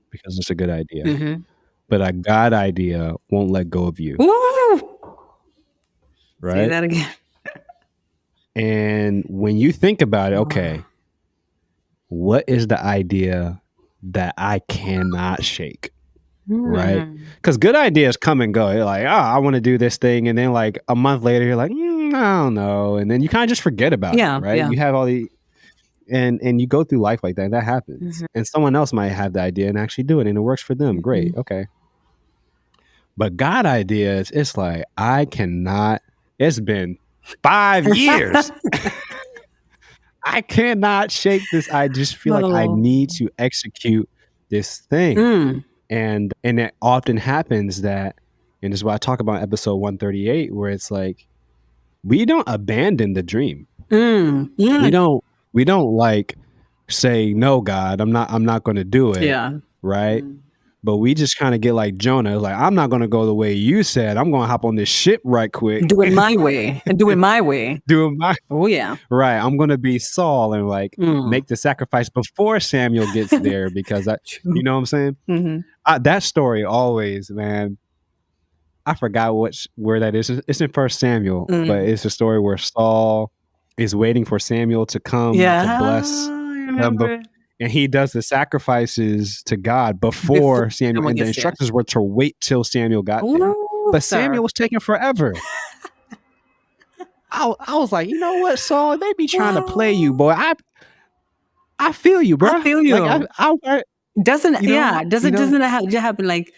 because it's a good idea.
Mm-hmm.
But a God idea won't let go of you,
Woo! Say
right?
that again.
And when you think about it, okay, what is the idea that I cannot shake? Right? Because good ideas come and go. You're like, I want to do this thing. And then like a month later, you're like, I don't know. And then you kind of just forget about it, right?
Yeah.
You have all the, and you go through life like that. And that happens. And someone else might have the idea and actually do it. And it works for them. Great. Okay. But God ideas, it's like, I cannot, it's been 5 years. I cannot shake this. I just feel like I need to execute this thing. And it often happens that, and this is what I talk about in episode 138, where it's like, we don't abandon the dream. We don't like say, no, God, I'm not going to do it.
Yeah.
Right. But we just kind of get like Jonah, like, I'm not going to go the way you said. I'm going to hop on this ship right quick.
Do it my way. And do it my way.
Do it my
Oh, yeah.
Right. I'm going to be Saul and like make the sacrifice before Samuel gets there because you know what I'm saying?
Mm-hmm.
That story always, man, I forgot where that is. It's in 1 Samuel, but it's a story where Saul is waiting for Samuel to come to bless him. And he does the sacrifices to God before Samuel. And the instructions were to wait till Samuel got there. But Samuel was taking forever. I was like, you know what, Saul? They be trying to play you, boy. I feel you, bro.
I feel you.
Like,
doesn't
it
happen like,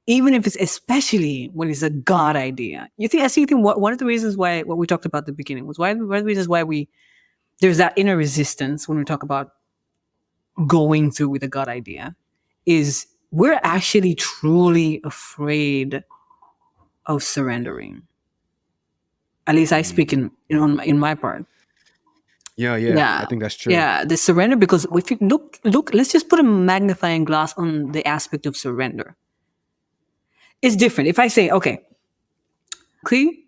even if it's, especially when it's a God idea. You think one of the reasons why, what we talked about at the beginning was one of the reasons why there's that inner resistance when we talk about going through with a God idea is we're actually truly afraid of surrendering. At least I speak in my part.
Yeah. I think that's true.
Yeah, the surrender, because if you look, let's just put a magnifying glass on the aspect of surrender. It's different. If I say, okay, Clee,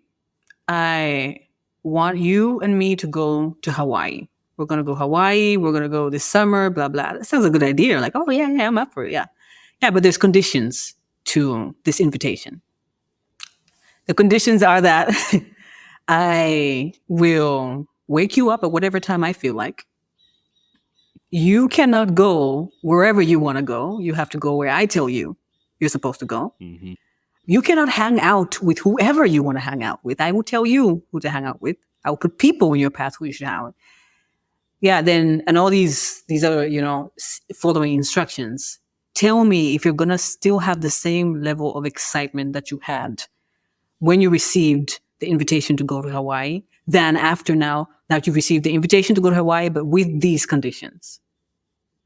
I want you and me to go to Hawaii. We're going to go Hawaii. We're going to go this summer, blah, blah. That sounds a good idea. Like, oh, yeah, I'm up for it. Yeah. Yeah, but there's conditions to this invitation. The conditions are that I will wake you up at whatever time I feel like. You cannot go wherever you want to go. You have to go where I tell you you're supposed to go. Mm-hmm. You cannot hang out with whoever you want to hang out with. I will tell you who to hang out with. I will put people in your path who you should hang out with. Yeah, then, and all these are, following instructions. Tell me if you're going to still have the same level of excitement that you had when you received the invitation to go to Hawaii than after now that you've received the invitation to go to Hawaii, but with these conditions.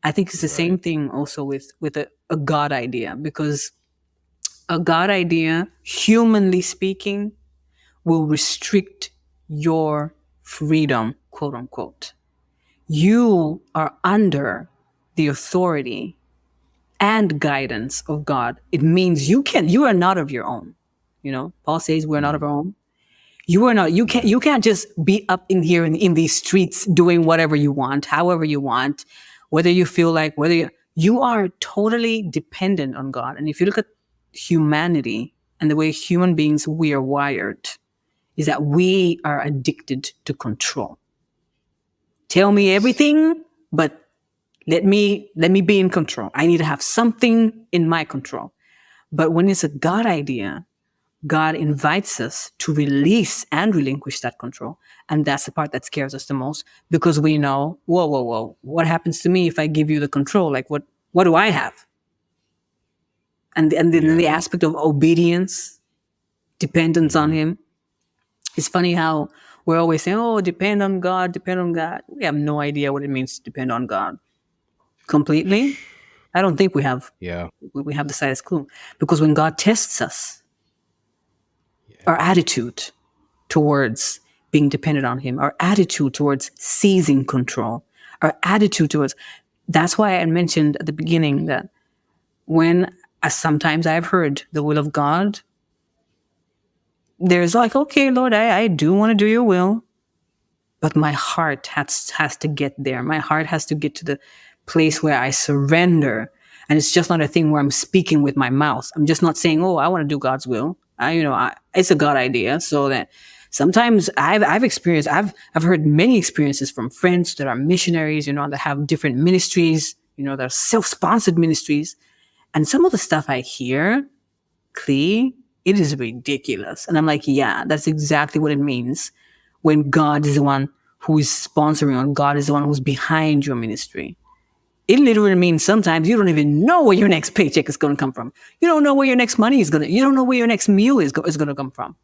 I think it's the same thing also with a God idea, because a God idea, humanly speaking, will restrict your freedom, quote unquote. You are under the authority and guidance of God. It means you are not of your own. Paul says we're not of our own. You are not, you can't just be up in here in these streets doing whatever you want, however you want, whether you feel like, you are totally dependent on God. And if you look at humanity and the way human beings, we are wired, is that we are addicted to control. Tell me everything, but let me be in control. I need to have something in my control. But when it's a God idea, God invites us to release and relinquish that control. And that's the part that scares us the most, because we know, whoa, what happens to me if I give you the control? Like, what do I have? And then the aspect of obedience, dependence on him. It's funny how we're always saying, oh, depend on God, depend on God. We have no idea what it means to depend on God completely. I don't think we have
Yeah.
the slightest clue. Because when God tests us, our attitude towards being dependent on Him, our attitude towards seizing control, our attitude towards, that's why I mentioned at the beginning that when sometimes I've heard the will of God, there's like, okay, Lord, I do want to do your will, but my heart has to get there. My heart has to get to the place where I surrender. And it's just not a thing where I'm speaking with my mouth. I'm just not saying, oh, I want to do God's will. It's a God idea. So that sometimes I've experienced, I've heard many experiences from friends that are missionaries, that have different ministries, that are self-sponsored ministries. And some of the stuff I hear, Clee, it is ridiculous. And I'm like, yeah, that's exactly what it means when God is the one who is sponsoring or God is the one who's behind your ministry. It literally means sometimes you don't even know where your next paycheck is going to come from. You don't know where your next money is going to, you don't know where your next meal is going to come from.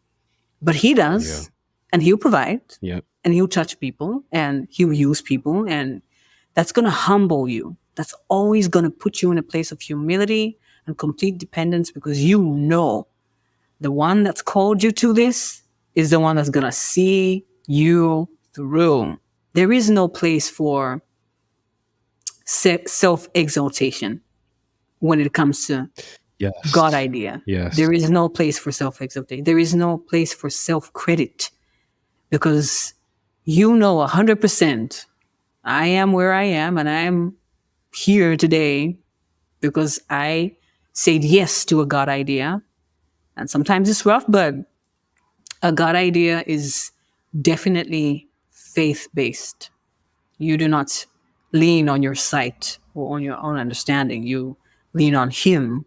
But He does, and He'll provide, and He'll touch people, and He'll use people, and that's going to humble you. That's always going to put you in a place of humility and complete dependence, because the one that's called you to this is the one that's going to see you through. There is no place for self-exaltation when it comes to God idea.
Yes.
There is no place for self-exaltation. There is no place for self-credit, because 100% I am where I am, and I am here today because I said yes to a God idea. And sometimes it's rough, but a God idea is definitely faith-based. You do not lean on your sight or on your own understanding. You lean on Him.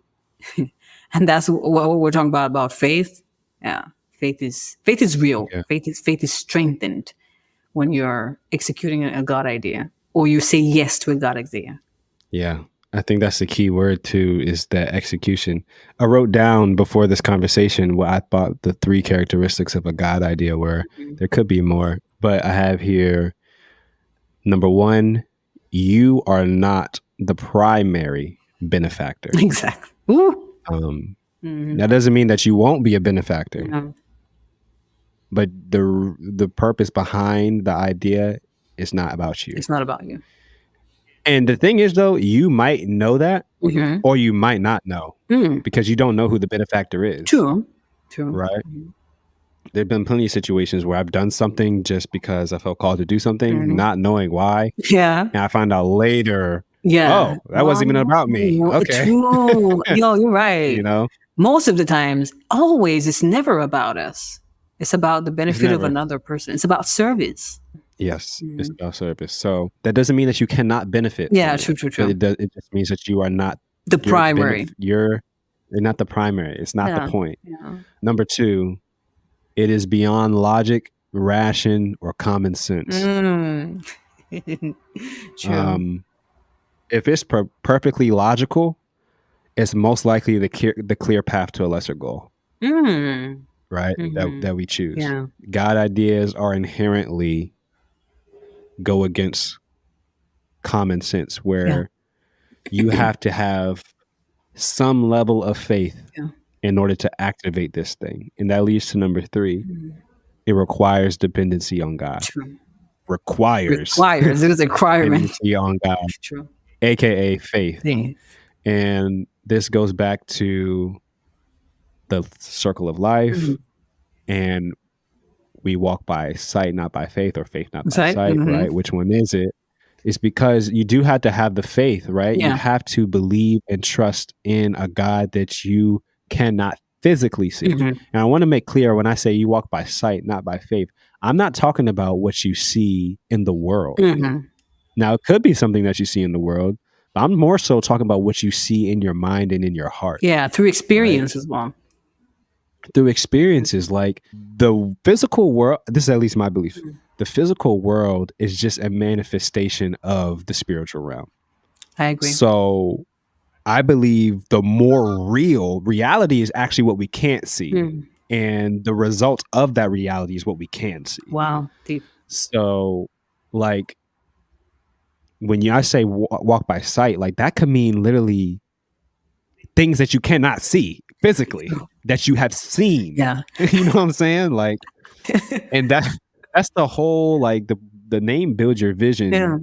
And that's what we're talking about faith. Yeah. Faith is real.
Yeah.
Faith is strengthened when you're executing a God idea, or you say yes to a God idea.
Yeah. I think that's the key word too, is that execution. I wrote down before this conversation what I thought the 3 characteristics of a God idea were. There could be more, but I have here, number 1, you are not the primary benefactor.
Exactly. Ooh.
That doesn't mean that you won't be a benefactor.
No.
But the purpose behind the idea is not about you.
It's not about you.
And the thing is, though, you might know that, or you might not know, because you don't know who the benefactor is.
True.
Right? There have been plenty of situations where I've done something just because I felt called to do something, not knowing why.
Yeah.
And I find out later,
yeah.
Oh, that wasn't even about me. Okay.
True. You're right. Most of the times, always, it's never about us. It's about the benefit of another person. It's about service.
Yes, it's about service. So that doesn't mean that you cannot benefit.
Yeah, true.
It just means that you are not
the primary.
You're not the primary. It's not the point.
Yeah.
Number 2, it is beyond logic, ration, or common sense.
True.
If it's perfectly logical, it's most likely the clear path to a lesser goal. Right? That we choose.
Yeah.
God ideas are inherently go against common sense, where you have to have some level of faith in order to activate this thing. And that leads to number 3. It requires dependency on God.
True.
Requires.
It is a requirement.
Dependency on God.
True.
AKA faith.
Yeah.
And this goes back to the circle of life. And we walk by sight, not by faith, or faith, not by sight, right? Which one is it? It's because you do have to have the faith, right?
Yeah.
You have to believe and trust in a God that you cannot physically see. And I want to make clear, when I say you walk by sight, not by faith, I'm not talking about what you see in the world. Now, it could be something that you see in the world, but I'm more so talking about what you see in your mind and in your heart.
Yeah, through experience as well.
Through experiences, like the physical world, this is at least my belief, the physical world is just a manifestation of the spiritual realm.
I agree.
So I believe the more real reality is actually what we can't see. And the result of that reality is what we can see.
Wow. Deep.
So, like, when I say walk by sight, like that could mean literally things that you cannot see physically that you have seen.
Yeah.
You know what I'm saying? Like, and that's the whole, like, the name Build Your Vision
Yeah.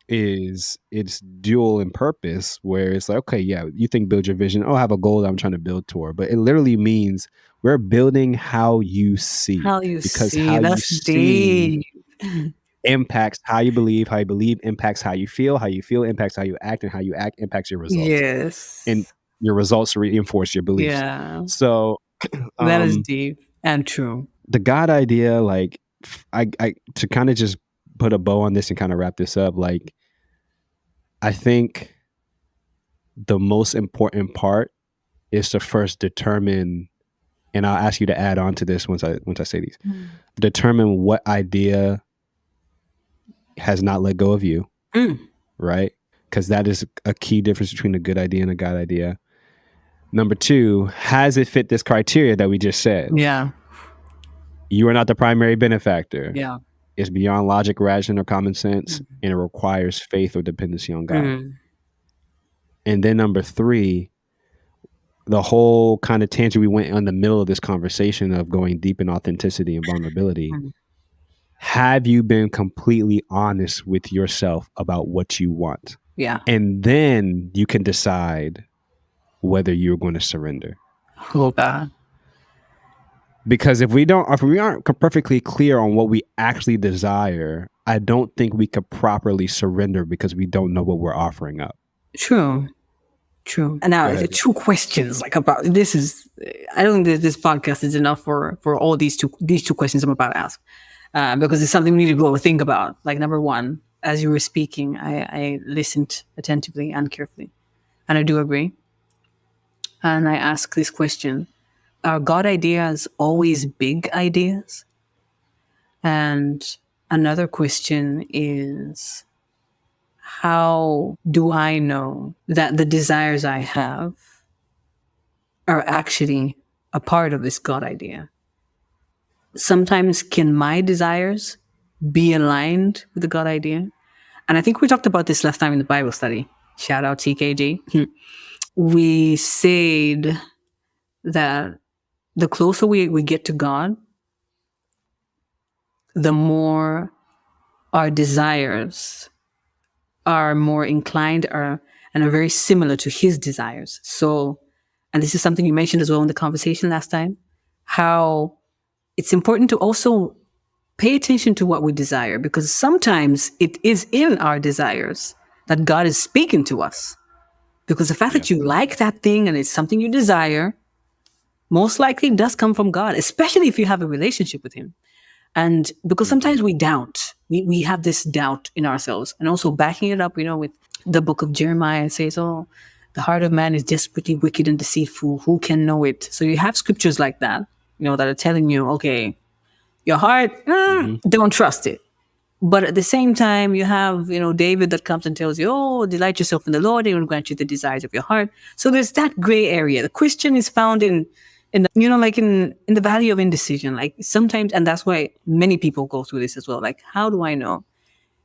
it's dual in purpose, where it's like, okay, yeah, you think build your vision, oh, I have a goal that I'm trying to build toward, but it literally means we're building how you see,
How you
because
see.
how you
That's
see
deep.
impacts how you believe impacts how you feel impacts how you act, and how you act impacts your results.
Yes.
And your results reinforce your beliefs.
Yeah.
So
That is deep and true.
the God idea, like, I to kind of just put a bow on this and kind of wrap this up, like, I think the most important part is to first determine, and I'll ask you to add on to this once I say these, determine what idea has not let go of you, right? Because that is a key difference between a good idea and a God idea. Number 2, has it fit this criteria that we just said?
Yeah.
You are not the primary benefactor.
Yeah.
It's beyond logic, rational, or common sense, and it requires faith or dependency on God. And then number 3, the whole kind of tangent we went in the middle of this conversation of going deep in authenticity and vulnerability. Have you been completely honest with yourself about what you want?
Yeah.
And then you can decide whether you're going to surrender.
Oh God.
Because if we aren't perfectly clear on what we actually desire, I don't think we could properly surrender, because we don't know what we're offering up.
True. And now 2 questions like about this is, I don't think that this podcast is enough for all these two questions I'm about to ask, because it's something we need to go think about. Like, number 1, as you were speaking, I listened attentively and carefully, and I do agree. And I ask this question: are God ideas always big ideas? And another question is, how do I know that the desires I have are actually a part of this God idea? Sometimes can my desires be aligned with the God idea? And I think we talked about this last time in the Bible study. Shout out TKG. We said that the closer we get to God, the more our desires are more inclined and are very similar to his desires. So, and this is something you mentioned as well in the conversation last time, how it's important to also pay attention to what we desire, because sometimes it is in our desires that God is speaking to us. Because the fact that you like that thing and it's something you desire, most likely does come from God, especially if you have a relationship with him. And because sometimes we doubt, we have this doubt in ourselves, and also backing it up, with the book of Jeremiah, it says, oh, the heart of man is desperately wicked and deceitful. Who can know it? So you have scriptures like that, that are telling you, okay, your heart, don't trust it. But at the same time, you have, David that comes and tells you, oh, delight yourself in the Lord, he will grant you the desires of your heart. So there's that gray area. The question is found in the valley of indecision. Like sometimes, and that's why many people go through this as well. Like, how do I know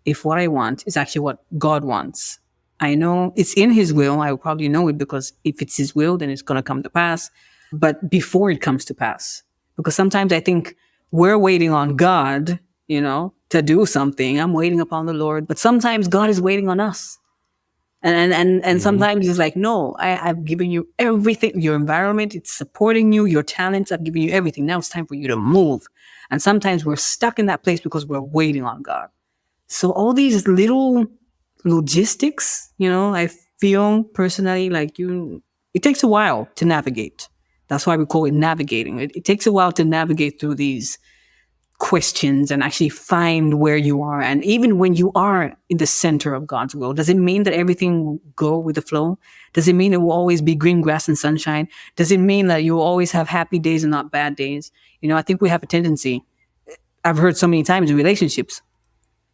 if what I want is actually what God wants? I know it's in his will. I will probably know it, because if it's his will, then it's going to come to pass. But before it comes to pass, because sometimes I think we're waiting on God, to do something. I'm waiting upon the Lord, but sometimes God is waiting on us. And sometimes it's like, no, I've given you everything, your environment, it's supporting you, your talents, I've given you everything. Now it's time for you to move. And sometimes we're stuck in that place because we're waiting on God. So all these little logistics, I feel personally like it takes a while to navigate. That's why we call it navigating. It takes a while to navigate through these questions and actually find where you are. And even when you are in the center of God's will, does it mean that everything will go with the flow? Does it mean it will always be green grass and sunshine? Does it mean that you will always have happy days and not bad days? I think we have a tendency, I've heard so many times in relationships,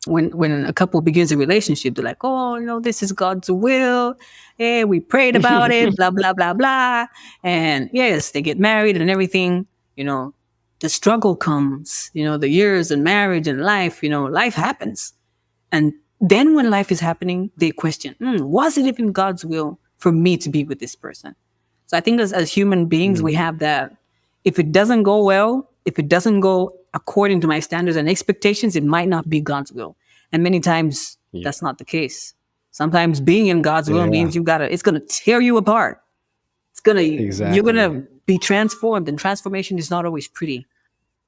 when a couple begins a relationship, they're like, oh, this is God's will. Hey, we prayed about it, blah, blah, blah, blah. And yes, they get married and everything. You know, the struggle comes, you know, the years and marriage and life, you know, life happens. And then when life is happening, they question, was it even God's will for me to be with this person? So I think as human beings, we have that. If it doesn't go well, if it doesn't go according to my standards and expectations, it might not be God's will. And many times that's not the case. Sometimes being in God's will means it's going to tear you apart. You're going to be transformed, and transformation is not always pretty.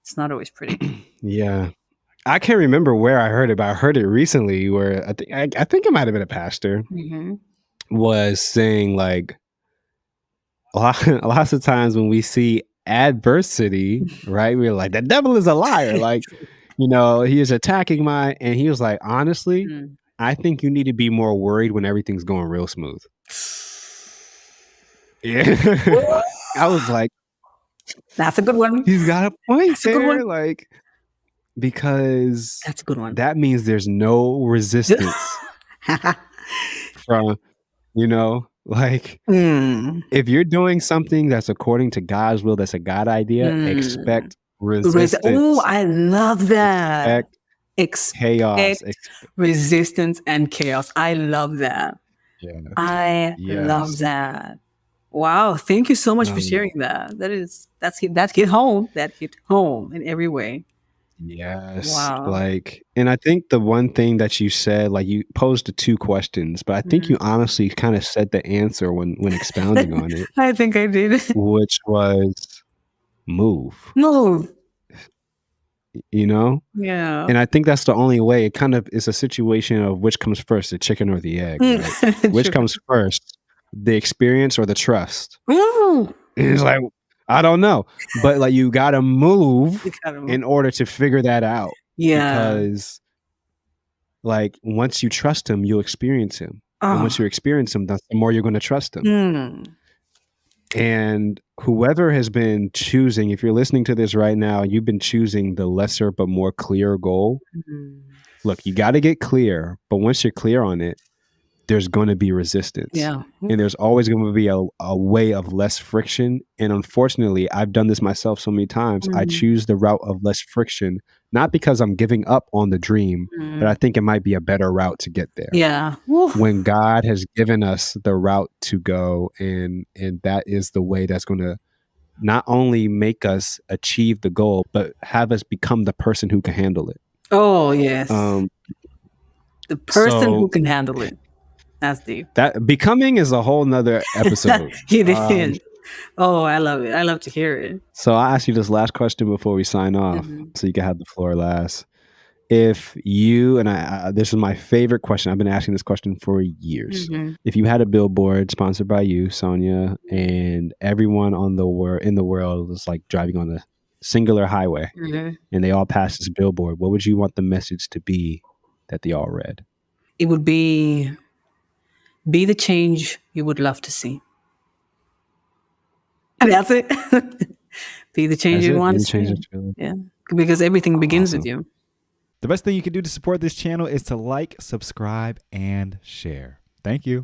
It's not always pretty.
Yeah. I can't remember where I heard it, but I heard it recently where I think it might have been a pastor was saying like lots of times when we see adversity, right? We're like, the devil is a liar. Like, you know, he is attacking and he was like, honestly, I think you need to be more worried when everything's going real smooth. Yeah. I was like,
that's a good one.
He's got a point there. Like, because
that's a good one.
That means there's no resistance from, you know, like if you're doing something that's according to God's will, that's a God idea, expect resistance.
Oh, I love that.
Expect chaos.
Resistance and chaos. I love that.
Yeah.
I love that. Wow. Thank you so much for sharing that. That hit home. That hit home in every way.
Yes.
Wow.
Like, and I think the one thing that you said, like you posed the two questions, but I think you honestly kind of said the answer when expounding on it.
I think I did.
Which was move. You know?
Yeah.
And I think that's the only way. It kind of is a situation of which comes first, the chicken or the egg. Right? Which comes first, the experience or the trust? It's like, I don't know. But like you gotta move in order to figure that out.
Yeah.
Because like once you trust him, you'll experience him. And once you experience him, that's the more you're going to trust him. And whoever has been choosing, if you're listening to this right now, you've been choosing the lesser but more clear goal. Look, you got to get clear, but once you're clear on it, there's going to be resistance.
Yeah.
And there's always going to be a way of less friction. And unfortunately, I've done this myself so many times. I choose the route of less friction, not because I'm giving up on the dream, but I think it might be a better route to get there.
Yeah.
When God has given us the route to go, and that is the way that's going to not only make us achieve the goal, but have us become the person who can handle it.
Oh, yes. The person who can handle it. That's deep.
That becoming is a whole nother episode.
It is. Oh, I love it. I love to hear it.
So I'll ask you this last question before we sign off, so you can have the floor last. If you, and this is my favorite question. I've been asking this question for years. If you had a billboard sponsored by you, Sonia, and everyone in the world was like driving on a singular highway, and they all passed this billboard, what would you want the message to be that they all read?
It would be the change you would love to see. And that's it. Be the change you want to see. Yeah, because everything begins with you.
The best thing you can do to support this channel is to like, subscribe, and share. Thank you.